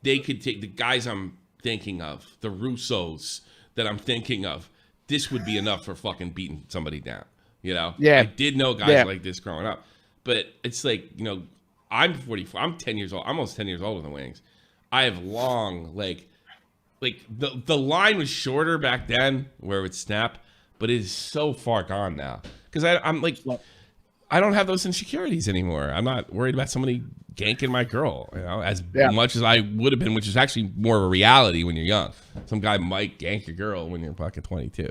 they could take the guys I'm thinking of, the Russos that I'm thinking of, this would be enough for fucking beating somebody down. Yeah. I did know guys like this growing up. But it's like, I'm 44. I'm 10 years old. I'm almost 10 years older than Wings. I have long, like the line was shorter back then where it would snap, but it is so far gone now. Because I'm like, I don't have those insecurities anymore. I'm not worried about somebody ganking my girl, as much as I would have been, which is actually more of a reality when you're young. Some guy might gank your girl when you're fucking 22,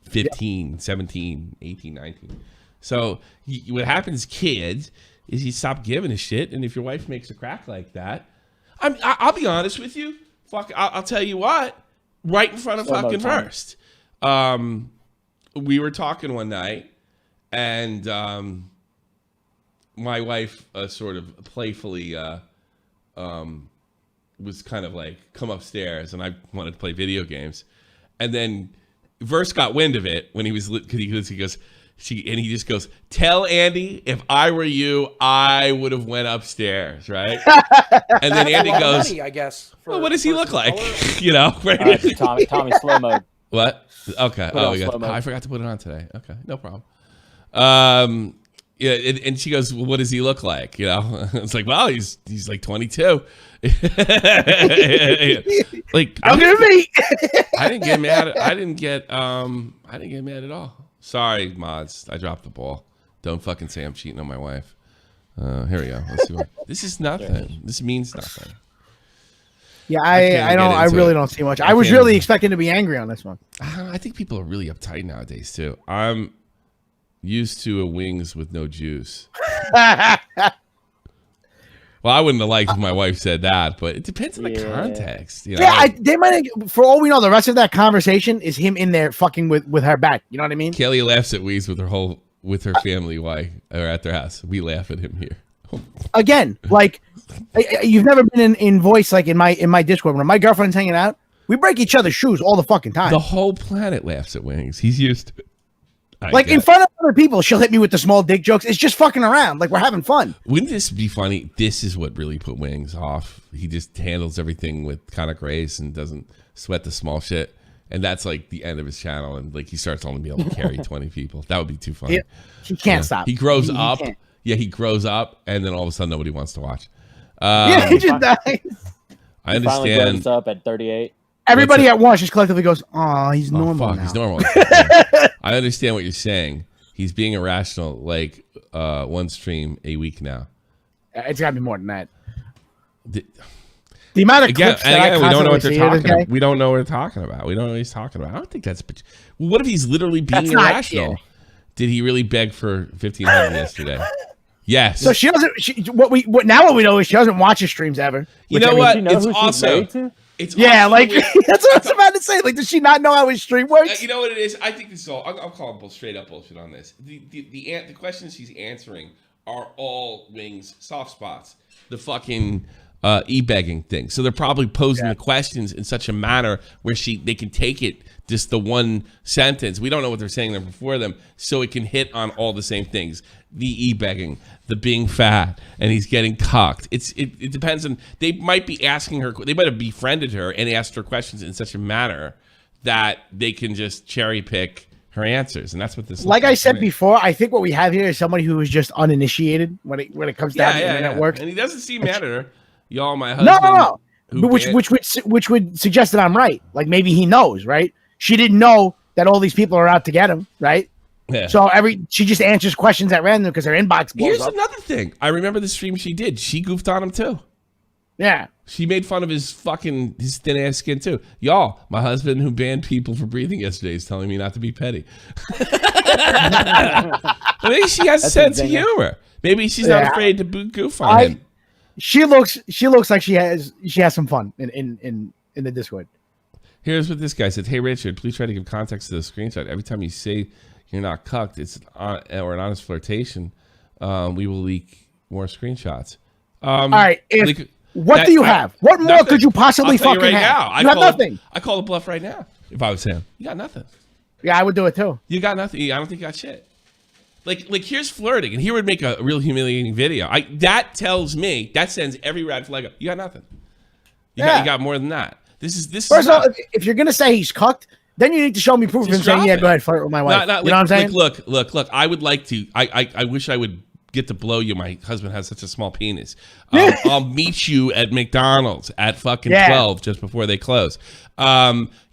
15, 17, 18, 19. So what happens, kids, is you stop giving a shit. And if your wife makes a crack like that, I'll be honest with you. Fuck, I'll tell you what. Right in front of fucking First. We were talking one night, and my wife sort of playfully was kind of like, come upstairs, and I wanted to play video games. And then Verse got wind of it when he was, he goes, he just goes, tell Andy, if I were you, I would have went upstairs, right? And then Andy goes, money, I guess. Well, what does he look like? You know, right? Tommy slow mode. What? Okay. I forgot to put it on today. Okay, no problem. Yeah, and she goes, well, what does he look like? You know, it's like, well, he's like 22. Like, I'm gonna be. I didn't get mad. I didn't get mad at all. Sorry, mods. I dropped the ball. Don't fucking say I'm cheating on my wife. Here we go. Let's see what. This is nothing. This means nothing. Yeah, I really don't see much. I was really expecting to be angry on this one. I think people are really uptight nowadays too. I'm used to a wings with no juice. Well, I wouldn't have liked if my wife said that, but it depends on the context. You know? Yeah, they might. For all we know, the rest of that conversation is him in there fucking with her back. You know what I mean? Kelly laughs at Wings with her family. Why? Or at their house. We laugh at him here. Again, like you've never been in voice like in my Discord when my girlfriend's hanging out. We break each other's shoes all the fucking time. The whole planet laughs at Wings. He's used to it. Like in front of other people, she'll hit me with the small dick jokes. It's just fucking around. Like we're having fun. Wouldn't this be funny? This is what really put Wings off. He just handles everything with kind of grace and doesn't sweat the small shit. And that's like the end of his channel. And like he starts only being able to carry 20 people. That would be too funny. He can't stop. He grows up. Yeah, he grows up, and then all of a sudden nobody wants to watch. Yeah, he just dies. I understand. Finally grows up at 38. Everybody at once just collectively goes, "Oh, he's normal now." He's normal. I understand what you're saying. He's being irrational, like one stream a week now. It's got to be more than that. The amount of clips that we don't know what they're talking about. We don't know what they're talking about. We don't know what he's talking about. I don't think that's. Well, what if he's literally being irrational? Did he really beg for 1,500 yesterday? Yes. So she doesn't. What we know is she doesn't watch his streams ever. You know what? It's also. It's like that's what I was about to say. Like, does she not know how his stream works? You know what it is? I think this is all. I'll call him straight up bullshit on this. The questions she's answering are all Wings soft spots. The fucking e-begging thing. So they're probably posing the questions in such a manner where they can take it just the one sentence. We don't know what they're saying there before them, so it can hit on all the same things. The e-begging, the being fat, and he's getting cucked. It depends on. They might be asking her. They might have befriended her and asked her questions in such a manner that they can just cherry pick her answers, and that's what this. Like I said before, I think what we have here is somebody who is just uninitiated when it comes down to internet work. And he doesn't seem mad at her. Y'all, my husband. No. Which would suggest that I'm right. Like maybe he knows, right? She didn't know that all these people are out to get him, right? Yeah. So she just answers questions at random because her inbox blows Here's up. Another thing. I remember the stream she did. She goofed on him too. Yeah. She made fun of his thin ass skin too. Y'all, my husband who banned people for breathing yesterday is telling me not to be petty. Maybe she has a sense of humor. Maybe she's not afraid to goof on him. She looks like she has some fun in the Discord. Here's what this guy said. Hey Richard, please try to give context to the screenshot. Every time you say you're not cucked, it's or an honest flirtation, we will leak more screenshots. All right. What do you have? What more could you possibly fucking have? Now. You have nothing. I call the bluff right now. If I was him, you got nothing. Yeah, I would do it too. You got nothing. I don't think you got shit. Like here's flirting, and here would make a real humiliating video. That tells me, that sends every red flag up. You got nothing. You got more than that. This First of all, if you're gonna say he's cucked, then you need to show me proof of him saying, "Yeah, go ahead, flirt with my wife." You know what I'm saying? Look. I would like to. I wish I would get to blow you. My husband has such a small penis. I'll meet you at McDonald's at fucking 12 just before they close.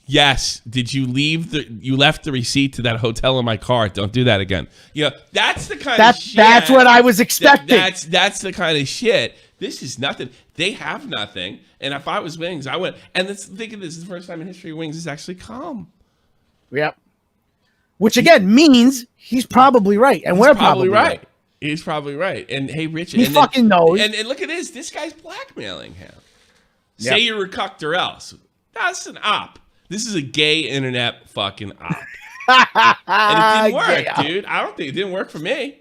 Yes. Did you you left the receipt to that hotel in my car? Don't do that again. Yeah, that's the kind of shit. That's what I was expecting. That's the kind of shit. This is nothing. They have nothing. And if I was Wings, I would. And think of this is the first time in history Wings is actually calm. Yep. Which again means he's probably right, and we're probably right. He's probably right. And hey, Rich, he fucking knows. And look at this. This guy's blackmailing him. Say you were cucked or else. That's an op. This is a gay internet fucking op. And it didn't work, dude. I don't think it didn't work for me.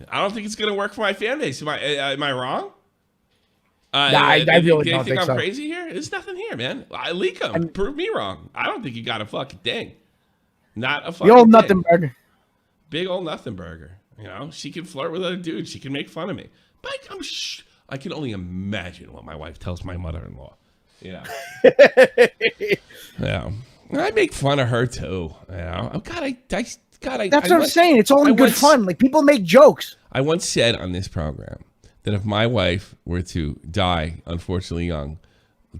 I don't think it's going to work for my fan base. Am I wrong? I really don't think I'm so. crazy here? There's nothing here, man. I leak them. Prove me wrong. I don't think you got a fucking thing. Not a fucking The old thing. nothing burger. Big old nothing burger. You know, she can flirt with other dudes. She can make fun of me. But I can only imagine what my wife tells my mother-in-law. You know. Yeah. I make fun of her too. You know. That's what I'm saying. It's all in good fun. Like, people make jokes. I once said on this program that if my wife were to die, unfortunately young,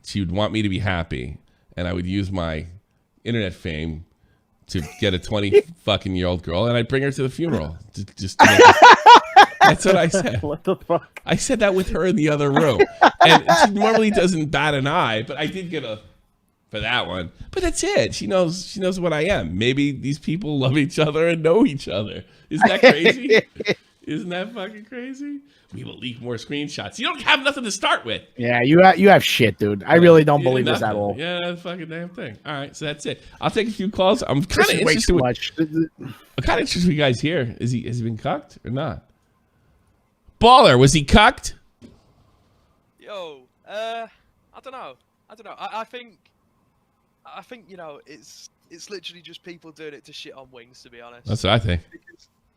she would want me to be happy, and I would use my internet fame to get a 20-fucking-year-old girl, and I'd bring her to the funeral. That's what I said. What the fuck? I said that with her in the other room, and she normally doesn't bat an eye, but I did get a for that one. But that's it. She knows what I am. Maybe these people love each other and know each other. Isn't that crazy? Isn't that fucking crazy? We will leak more screenshots. You don't have nothing to start with. Yeah, you have shit, dude. I really don't believe this at all. Yeah, that's fucking damn thing. All right, so that's it. I'll take a few calls. I'm kind of interested. I'm kind of interested with you guys here. Has he been cucked or not? Baller, was he cucked? Yo, I don't know. I think it's literally just people doing it to shit on Wings, to be honest. That's what I think.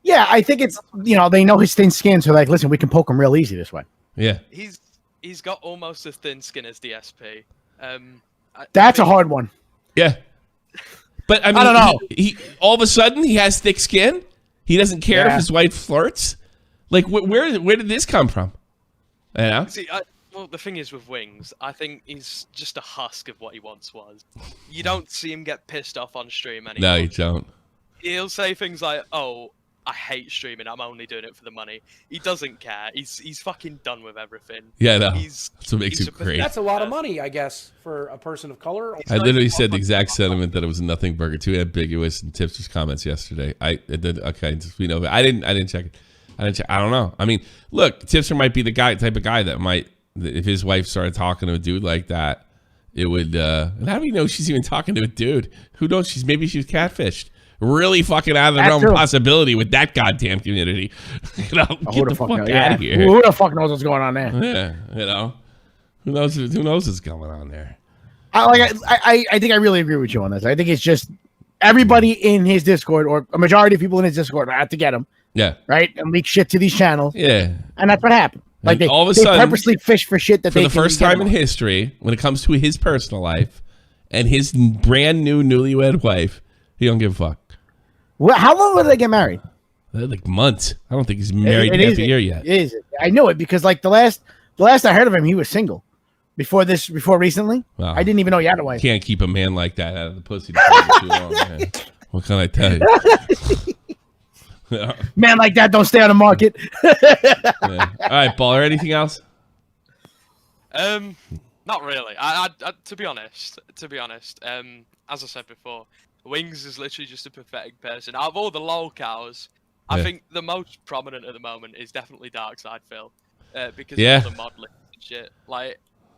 Yeah, I think it's, they know his thin skin, so like, listen, we can poke him real easy this way. Yeah. He's got almost as thin skin as DSP. That's a hard one. Yeah. But I mean, I don't know. He all of a sudden he has thick skin. He doesn't care if his wife flirts. Like, where did this come from? You know? See, well, the thing is with Wings, I think he's just a husk of what he once was. You don't see him get pissed off on stream anymore. No, you don't. He'll say things like, "Oh, I hate streaming. I'm only doing it for the money." He doesn't care. He's fucking done with everything. Yeah, no. That's what makes it great. That's a lot of money, I guess, for a person of color. I literally said the exact sentiment that it was a nothing burger. Too ambiguous in Tipster's comments yesterday. I did. Okay, we know. I didn't check it. I don't know. I mean, look, Tipster might be the type of guy that might, if his wife started talking to a dude like that, it would. And how do we know she's even talking to a dude? Who knows? Maybe she was catfished. Really fucking out of the realm of possibility with that goddamn community. Get the fuck out of here. Who the fuck knows what's going on there? Yeah, who knows what's going on there? I think I really agree with you on this. I think it's just everybody in his Discord, or a majority of people in his Discord, have to get him. Yeah. Right? And leak shit to these channels. Yeah. And that's what happened. Like, all of a sudden, purposely fish for shit that for the first time in history, when it comes to his personal life and his brand new newlywed wife, he don't give a fuck. Well, how long did they get married? Like months. I don't think he's married half a year yet. It is. I know it because like the last I heard of him, he was single. Before recently. Wow. I didn't even know he had a wife. Can't keep a man like that out of the pussy for too long, man. What can I tell you? Man like that don't stay on the market. Yeah. All right, Baller, anything else? Not really. I to be honest, as I said before, Wings is literally just a pathetic person. Out of all the lol cows, I think the most prominent at the moment is definitely Darkside Phil, because of all the modeling and shit. Like,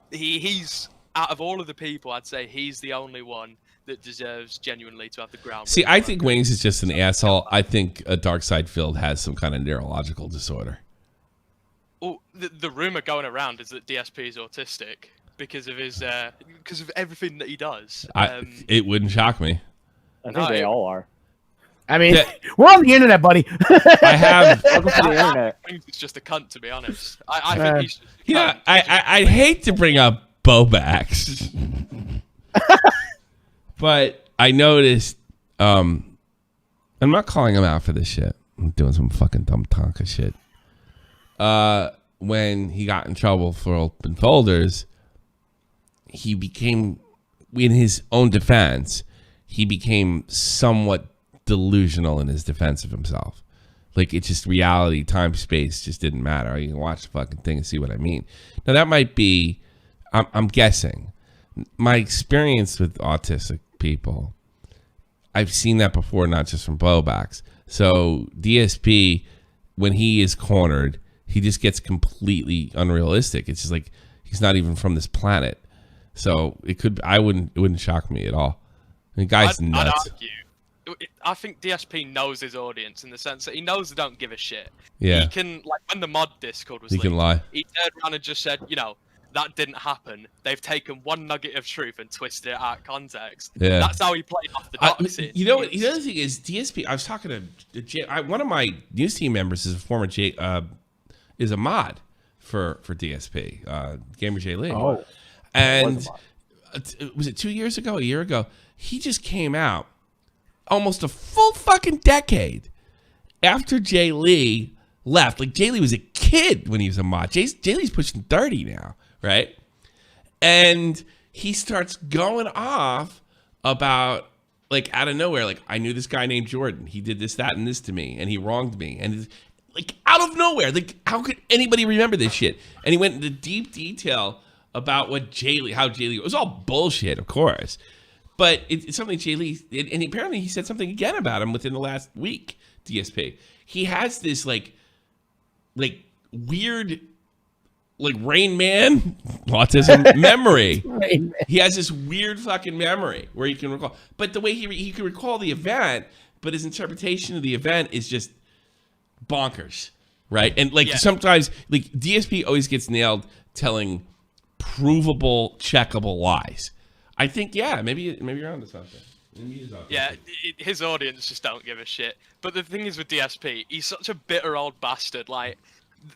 he's out of all of the people, I'd say he's the only one that deserves genuinely to have the ground. See, I think Wings is just an asshole. I think a Darkside Phil has some kind of neurological disorder. Well, the rumor going around is that DSP is autistic because of his because of everything that he does. It wouldn't shock me. I think they all are. I mean, we're on the internet, buddy. I have. Welcome to the internet. It's just a cunt, to be honest. I think he's. Yeah, I hate to bring up Bobacks, but I noticed. I'm not calling him out for this shit. I'm doing some fucking dumb Tonka shit. When he got in trouble for open folders, he became, in his own defense, he became somewhat delusional in his defense of himself. Like, it's just reality, time, space just didn't matter. You can watch the fucking thing and see what I mean. Now, that might be, I'm guessing, my experience with autistic people, I've seen that before, not just from blowbacks. So DSP, when he is cornered, he just gets completely unrealistic. It's just like he's not even from this planet. So it could. It wouldn't shock me at all. The guy's nuts. I'd argue. I think DSP knows his audience in the sense that he knows they don't give a shit. Yeah. He can, like, when the mod Discord was He can lie. He turned around and just said, that didn't happen. They've taken one nugget of truth and twisted it out of context. Yeah. That's how he played off the doxing. You know what? The other thing is DSP. I was talking to one of my news team members is a former is a mod for DSP, Gamer J Lee. Oh. And was it 2 years ago, a year ago? He just came out almost a full fucking decade after Jay Lee left. Like, Jay Lee was a kid when he was a mod. Jay Lee's pushing 30 now, right? And he starts going off about, like, out of nowhere, like, I knew this guy named Jordan. He did this, that, and this to me, and he wronged me. And, like, out of nowhere, like, how could anybody remember this shit? And he went into deep detail about how Jay Lee, it was all bullshit, of course. But it's something Jay Lee, and apparently he said something again about him within the last week, DSP. He has this, like weird, like, Rain Man autism memory. He has this weird fucking memory where he can recall. But the way he can recall the event, but his interpretation of the event is just bonkers, right? And, like, sometimes, like, DSP always gets nailed telling provable, checkable lies. I think, maybe you're onto something. His audience just don't give a shit. But the thing is with DSP, he's such a bitter old bastard. Like,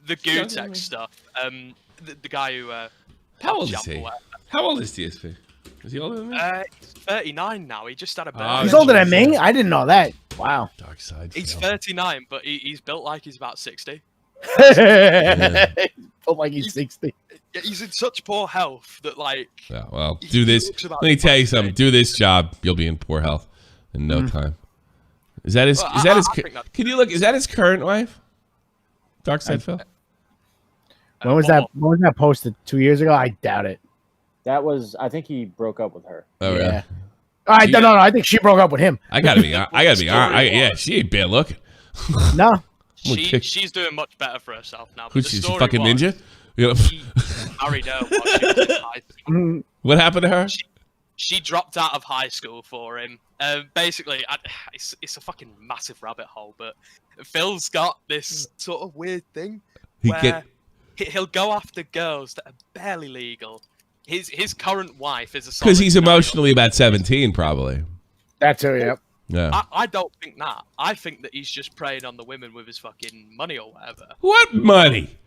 the Gutex stuff. The guy who... How old is he? How old is DSP? Is he older than me? He's 39 now. He just had a birthday. He's older than me? I didn't know that. Wow. Dark side. He's 39, but he's built like he's about 60. Built like he's 60. He's in such poor health that, like... Yeah, well, do this. Let me tell you something. Do this job, you'll be in poor health in no time. Is that his... Can you look? Is that his current wife? Dark Side Phil? When was that? When was that posted? 2 years ago? I doubt it. That was... I think he broke up with her. Oh, really? Yeah. No. I think she broke up with him. I gotta be honest. Yeah, she ain't bad looking. No. She's doing much better for herself now. Who's she? Fucking ninja? She married her while she was in high school. What happened to her? She dropped out of high school for him. Basically, it's a fucking massive rabbit hole, but Phil's got this sort of weird thing where he'll go after girls that are barely legal. His current wife is a... Because he's emotionally about 17, probably. That's her, yep. Yeah. I don't think that. I think that he's just preying on the women with his fucking money or whatever. What money?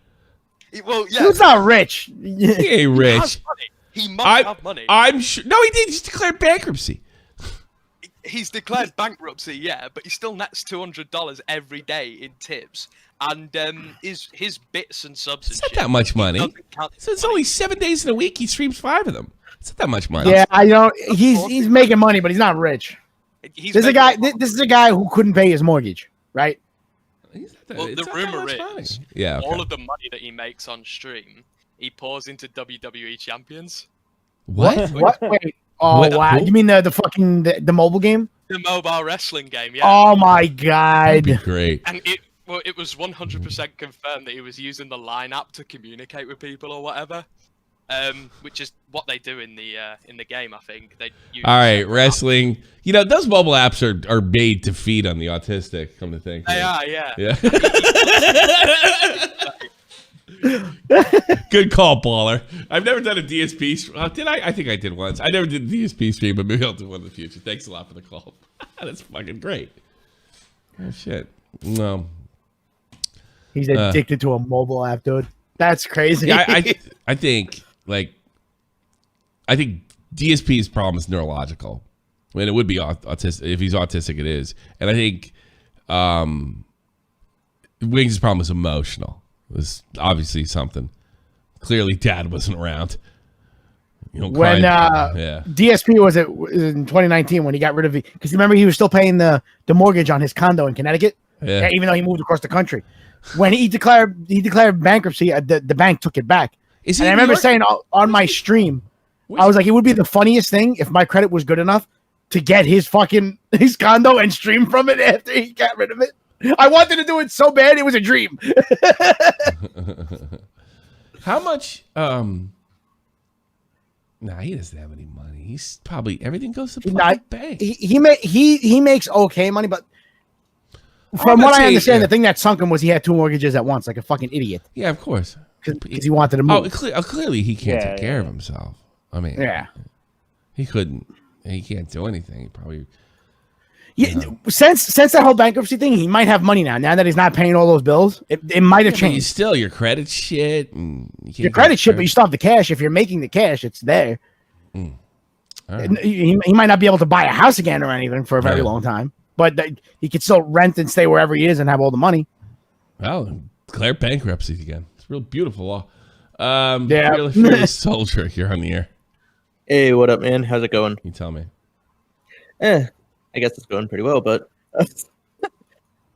Well, yeah. He's not rich. He ain't rich. He has money. He must have money. I'm sure. No, he did. He's declared bankruptcy. He's declared bankruptcy, yeah, but he still nets $200 every day in tips. And his bits and subs and It's not shit, that much money. It's only 7 days in a week. He streams 5 of them. It's not that much money. Yeah, I know. He's making money, but he's not rich. This is a guy who couldn't pay his mortgage, right? Well, the rumor is, yeah, all of the money that he makes on stream, he pours into WWE champions. What? What? Wait. Oh, What? wow. Who? You mean the fucking the mobile game? The mobile wrestling game, yeah. Oh my god. That'd be great. And it was 100% confirmed that he was using the Line app to communicate with people or whatever. Which is what they do in the game, I think. They use All right, wrestling. You know, those mobile apps are made to feed on the autistic, come to think. They are, yeah. Good call, baller. I've never done a DSP. Did I? I think I did once. I never did a DSP stream, but maybe I'll do one in the future. Thanks a lot for the call. That's fucking great. Oh, shit. No. He's addicted to a mobile app, dude. That's crazy. Yeah, I think DSP's problem is neurological. I mean, it would be autistic. If he's autistic, it is. And I think Wings' problem is emotional. It was obviously something. Clearly, Dad wasn't around. You know, when DSP was in 2019 when he got rid of it, because remember he was still paying the mortgage on his condo in Connecticut, even though he moved across the country. When he declared bankruptcy, the bank took it back. And I remember saying on my stream, I was like, it would be the funniest thing if my credit was good enough to get his condo and stream from it after he got rid of it. I wanted to do it so bad, it was a dream. How much? Nah, he doesn't have any money. He's probably everything goes to the bank. He makes okay money, but from what I understand, the thing that sunk him was he had 2 mortgages at once, like a fucking idiot. Yeah, of course. Because he wanted to move. Clearly he can't take care of himself. I mean, he couldn't. He can't do anything. He probably. Since that whole bankruptcy thing, he might have money now. Now that he's not paying all those bills, it might have changed. Still, your credit shit. Your credit shit, but you still have the cash. If you're making the cash, it's there. Right. He might not be able to buy a house again or anything for a very long time, but he could still rent and stay wherever he is and have all the money. Well, declare bankruptcy again. It's a real beautiful law. Fearless Soldier, you're on the air. Hey, what up, man? How's it going? You tell me. I guess it's going pretty well, but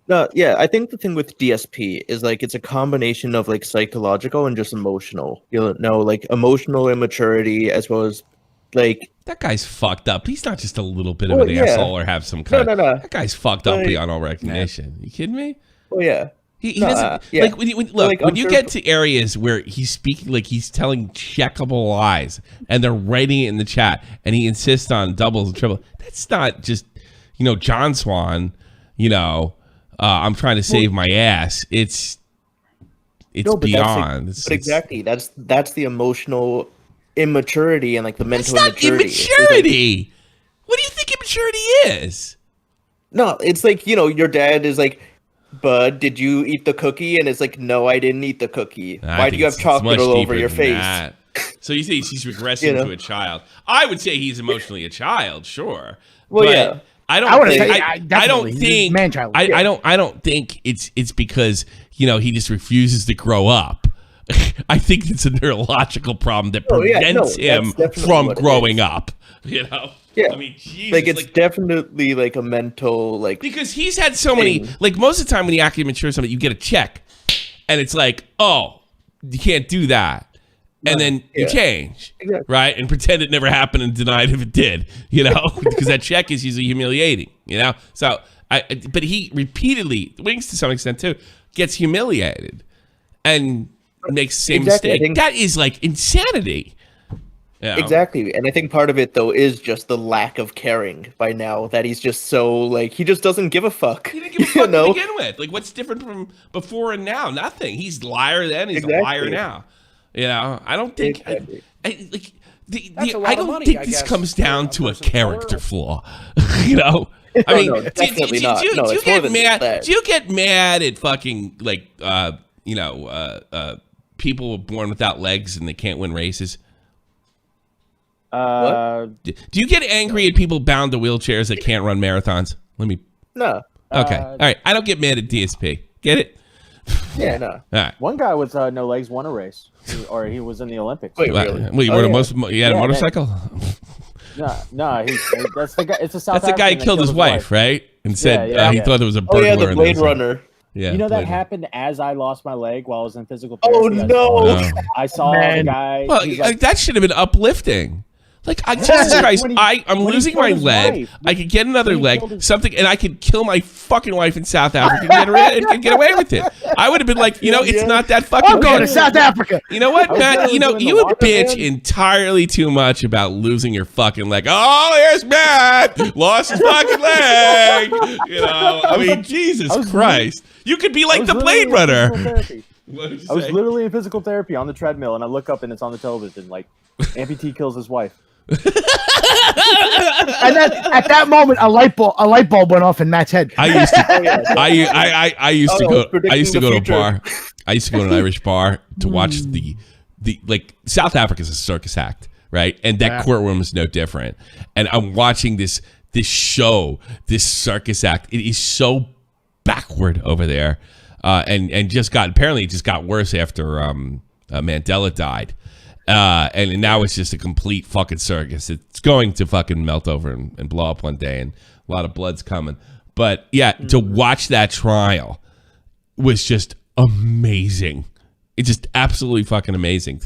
no, yeah, I think the thing with DSP is like it's a combination of like psychological and just emotional. You know, like emotional immaturity as well as like that guy's fucked up. He's not just a little bit of an asshole or have some kind. No. That guy's fucked up beyond all recognition. You kidding me? Oh yeah. He doesn't like when you get to areas where he's speaking like he's telling checkable lies and they're writing it in the chat and he insists on doubles and triple. That's not just John Swan. I'm trying to save my ass. It's beyond. Exactly. That's the emotional immaturity and like the mental immaturity. Immaturity. What do you think immaturity is? No, it's like your dad is like, Bud, did you eat the cookie? And it's like, no, I didn't eat the cookie. Why do you have chocolate all over your face? So you say she's regressing to a child. I would say he's emotionally a child, sure. Well, but yeah. I don't think it's because he just refuses to grow up. I think it's a neurological problem that prevents him from growing up. Yeah. I mean, Jesus, like it's definitely like a mental because he's had so many most of the time when you actually mature something, you get a check, and it's like, oh, you can't do that, and then you change, right, and pretend it never happened and deny it if it did, because that check is usually humiliating, So but he repeatedly, Wings to some extent too, gets humiliated, and makes the same mistake. That is like insanity. Exactly. And I think part of it though is just the lack of caring by now that he's just so he just doesn't give a fuck. He didn't give a fuck to begin with. Like what's different from before and now? Nothing. He's a liar then, he's a liar now. I don't think I don't think this comes down to a character flaw. I mean, definitely not. Do you get mad at fucking people were born without legs and they can't win races? Do you get angry at people bound to wheelchairs that can't run marathons? No. Okay. All right. I don't get mad at DSP. Get it? Yeah, no. All right. One guy with no legs won a race, or he was in the Olympics. Wait, really? You had a motorcycle? No. That's the guy. It's a South. That's the guy who killed his wife, right? And said he thought there was a burglar. Oh yeah, the Blade Runner. Yeah, that happened as I lost my leg while I was in physical therapy. Oh no! I saw the guy. Well, that should have been uplifting. Jesus Christ, I'm losing my leg. I could get another leg, something, and I could kill my fucking wife in South Africa and get away with it. I would have been like, it's not that fucking I'm going to South Africa. You know what, Matt? You would bitch entirely too much about losing your fucking leg. Oh, here's Matt. Lost his fucking leg. I mean, Jesus Christ. You could be like the Blade Runner. I was literally in physical therapy on the treadmill, and I look up and it's on the television, amputee kills his wife. And then at that moment, a light bulb went off in Matt's head. I used to go to a bar. I used to go to an Irish bar to watch the South Africa's a circus act, right? And that courtroom is no different. And I'm watching this show, this circus act. It is so backward over there, and it just got worse after Mandela died. And now it's just a complete fucking circus. It's going to fucking melt over and blow up one day, and a lot of blood's coming. But yeah, to watch that trial was just amazing. It's just absolutely fucking amazing.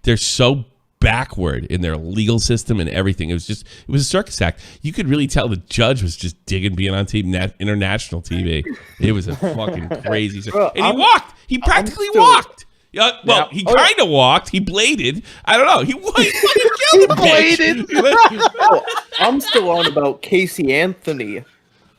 They're so backward in their legal system and everything. It was a circus act. You could really tell the judge was just digging being on TV, international TV. It was a fucking crazy. And he walked. He practically walked. Yeah, well, he kind of walked. He bladed. I don't know. He killed the bitch. Oh, I'm still on about Casey Anthony.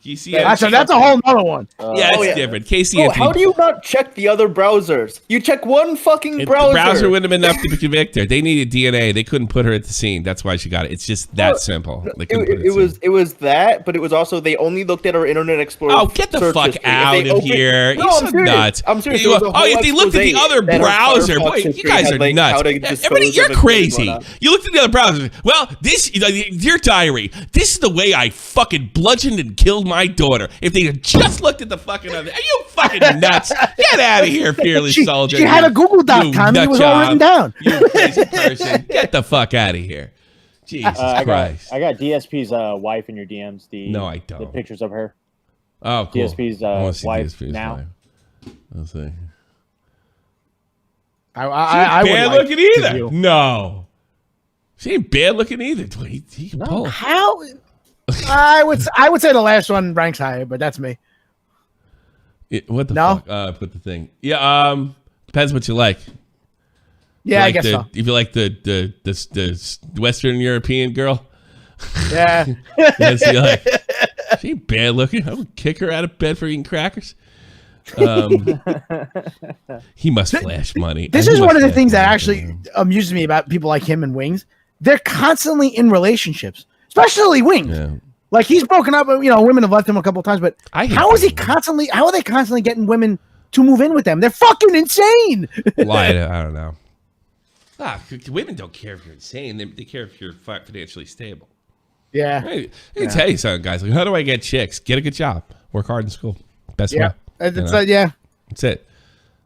That's a whole nother one. It's different. Casey Anthony. How do you not check the other browsers? You check one fucking browser. The browser wouldn't have been enough to convict her. They needed DNA. They couldn't put her at the scene. That's why she got it. It's just that simple. It was that, but it was also they only looked at our Internet Explorer. Oh, get the fuck out of here! No, You're so nuts. I'm serious. If they looked at the other browser, boy, you guys are nuts. Everybody, you're crazy. You looked at the other browser. Well, this, dear diary, this is the way I fucking bludgeoned and killed my daughter. If they had just looked at the fucking other, are you fucking nuts? Get out of here, fearless soldier. She had a Google Doc, Tommy. It was all written down. You crazy person. Get the fuck out of here. Jesus Christ. I got DSP's wife in your DMs. No, I don't. The pictures of her. Oh, cool. DSP's wife DSP's now. wife. Let's see. I bad would looking either. No. She ain't bad looking either. He can pull. How? I would say the last one ranks higher, but that's me. What the fuck? Put the thing. Yeah. Depends what you like. Yeah, I guess so. If you like the Western European girl. Yeah. She ain't bad looking. I would kick her out of bed for eating crackers. He must flash money. This is one of the things that actually amuses me about people like him and Wings. They're constantly in relationships, especially Wings. Yeah. Like he's broken up. Women have left him a couple of times, but how are they constantly getting women to move in with them? They're fucking insane. Why? I don't know. Women don't care if you're insane. They care if you're financially stable. Yeah. I can tell you something, guys. Like, how do I get chicks? Get a good job. Work hard in school. Best way. That's it.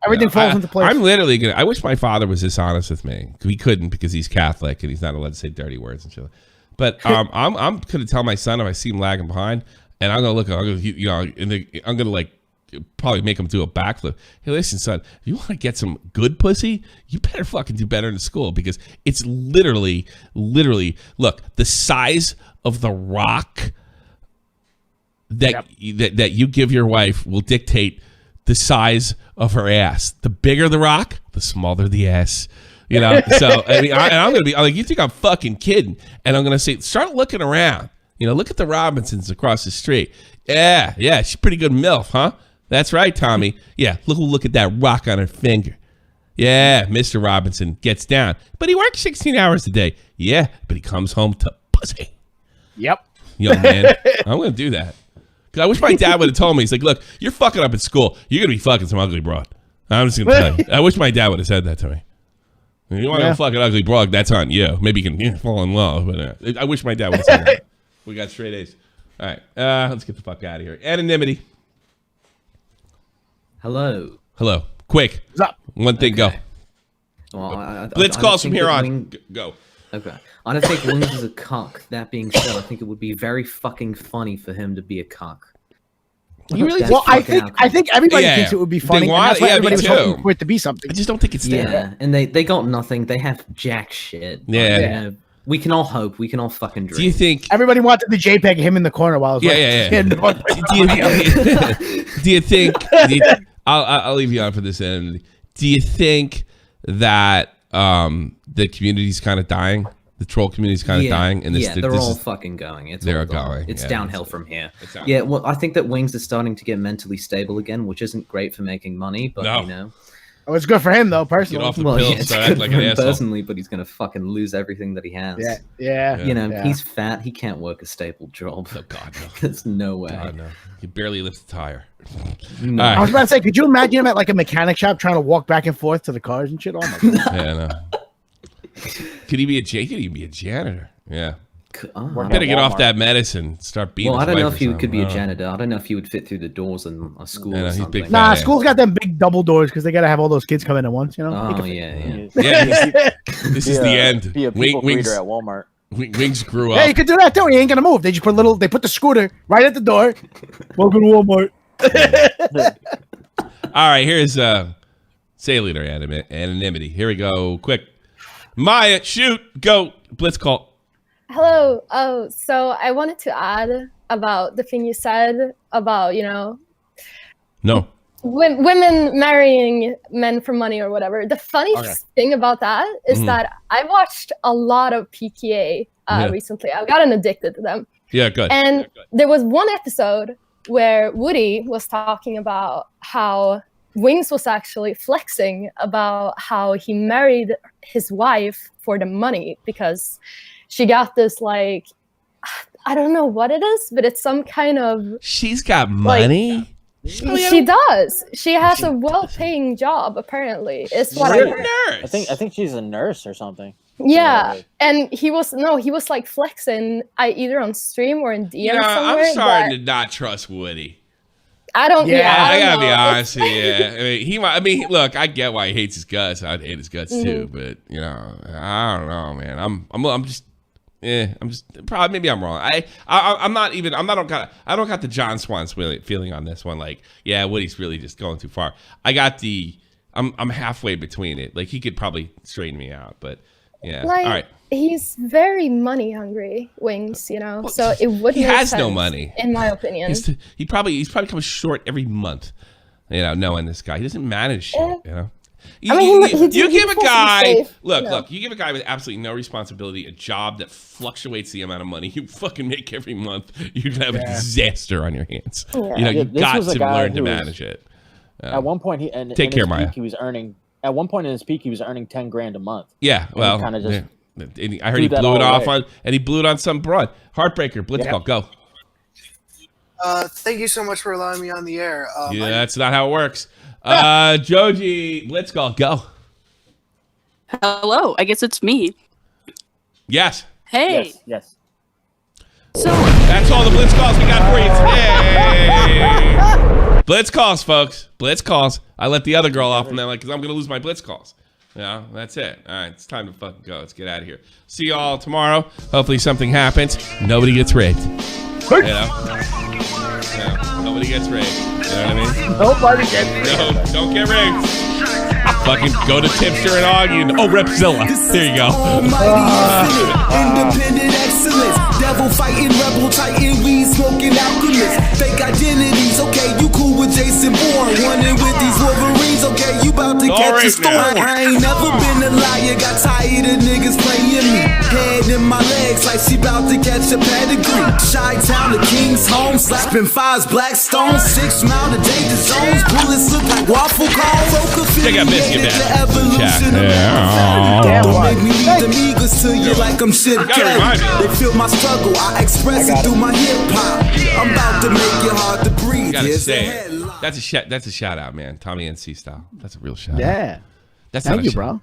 Everything falls into place. I'm literally gonna. I wish my father was this honest with me. He couldn't because he's Catholic and he's not allowed to say dirty words and shit. But I'm gonna tell my son if I see him lagging behind, and I'm gonna look. I'm gonna like probably make him do a backflip. Hey, listen, son, if you want to get some good pussy, you better fucking do better in school because it's literally. Look, the size of the rock that you give your wife will dictate the size of her ass. The bigger the rock, the smaller the ass. So I mean, I'm gonna be like, you think I'm fucking kidding? And I'm gonna say, start looking around. Look at the Robinsons across the street. Yeah, she's pretty good MILF, huh? That's right, Tommy. Yeah, look at that rock on her finger. Yeah, Mr. Robinson gets down, but he works 16 hours a day. Yeah, but he comes home to pussy. Yep. Young man, I'm gonna do that. Cause I wish my dad would have told me. He's like, look, you're fucking up at school. You're gonna be fucking some ugly broad. I'm just gonna tell you. I wish my dad would have said that to me. You want to fuck an ugly broad? That's on you. Maybe you can fall in love, but I wish my dad would have said that. We got straight A's. All right, let's get the fuck out of here. Anonymity. Hello. Quick. What's up? One thing. Okay. Go. Well, Blitz calls from here on. Go. Okay. I don't think Wings is a cock. That being said, I think it would be very fucking funny for him to be a cock. You really? Well, I think everybody thinks it would be funny. And that's why everybody was hoping for it to be something. I just don't think it's there. Yeah, and they got nothing. They have jack shit. Yeah. We can all hope. We can all fucking dream. Do you think everybody wanted the JPEG of him in the corner while I was Do you think? I'll leave you on for this end. Do you think that the community's kind of dying? The troll community's kind of dying, and they're all fucking going. They're going. It's downhill from here. Yeah, well, I think that Wings is starting to get mentally stable again, which isn't great for making money, but Oh, it's good for him though, personally. Get off the pill, it's start good acting like for an him asshole. personally, but he's gonna fucking lose everything that he has. Yeah. He's fat. He can't work a stable job. Oh God, no. There's no way. God, no. He barely lifts a tire. No. I was about to say, could you imagine him at like a mechanic shop trying to walk back and forth to the cars and shit? Oh my God. Yeah, no. Could he be a janitor? Yeah. We're better get off that medicine. Start beating. Well, I don't know if he could be a janitor. I don't know if he would fit through the doors in a school or something. Nah, school's got them big double doors because they gotta have all those kids come in at once. Oh yeah. This is the end. Be a people greeter at Walmart. Wings grew up. Yeah, you could do that too. He ain't gonna move. They just put the scooter right at the door. Welcome to Walmart. All right, here's Sailor anonymity. Here we go. Quick, Maya, shoot, go. Blitz call. Hello. Oh, so I wanted to add about the thing you said about, No. women marrying men for money or whatever. The funny thing about that is that I watched a lot of PKA recently. I've gotten addicted to them. Yeah, good. And there was one episode where Woody was talking about how Wings was actually flexing about how he married his wife for the money because she got this, like, I don't know what it is, but it's some kind of... She's got money? She does. She has a well-paying job, apparently. It's what I heard. I think she's a nurse or something. Yeah, and he was like flexing either on stream or in DM somewhere. I'm starting to not trust Woody. I don't. I gotta be honest with you. I mean, look, I get why he hates his guts. I'd hate his guts too, but I don't know, man. I'm just probably maybe I'm wrong. I don't got the John Swan's feeling on this one. Like, yeah, Woody's really just going too far. I'm halfway between it. Like, he could probably straighten me out, but yeah. Like, all right. He's very money hungry, Wings, Well, so it wouldn't. He has no money, in my opinion. He's probably coming short every month. Knowing this guy, he doesn't manage shit. You give a guy you give a guy with absolutely no responsibility a job that fluctates the amount of money you fucking make every month. You'd have a disaster on your hands. Yeah. You got to learn to manage it. At one point, take care, Maya. At one point in his peak, he was earning $10,000 a month. Yeah, well, kind of just. I heard he blew it off and he blew it on some broad. Heartbreaker, Blitzball, go. Thank you so much for allowing me on the air. That's not how it works. Joji, Blitzball, go. Hello, I guess it's me. Yes. Hey. Yes. So that's all the Blitz calls we got for you today. Blitz calls, folks. Blitz calls. I let the other girl off and then because I'm gonna lose my Blitz calls. Yeah, that's it. All right, it's time to fucking go. Let's get out of here. See y'all tomorrow. Hopefully something happens. Nobody gets rigged. Nobody gets rigged. You know what I mean? Nobody gets rigged. No, don't get rigged. Fucking go to Tipster and argue. Oh, Repzilla. There you go. Independent excellence. Devil fighting, rebel titan, weed smoking alchemist. Fake identities, okay, you cool with Jason Bourne. Running with these Wolverines, okay, you about to catch a storm. I ain't never been a liar, got tired of niggas playing me. Head in my legs like she about to catch a pedigree. Chi-town to King's home, slapping fives, black stones, 6 mile to danger zones. Bullets look like waffle cones. Check out Biscuit Man. Don't make me leave them eagles to you like I'm shit Kelly. They feel my struggle, I express it through my hip hop. I'm about to make it hard to breathe. Gotta say, that's a shout out, man. Tommy NC style. That's a real shout out. Yeah. That's Thank not you, a bro.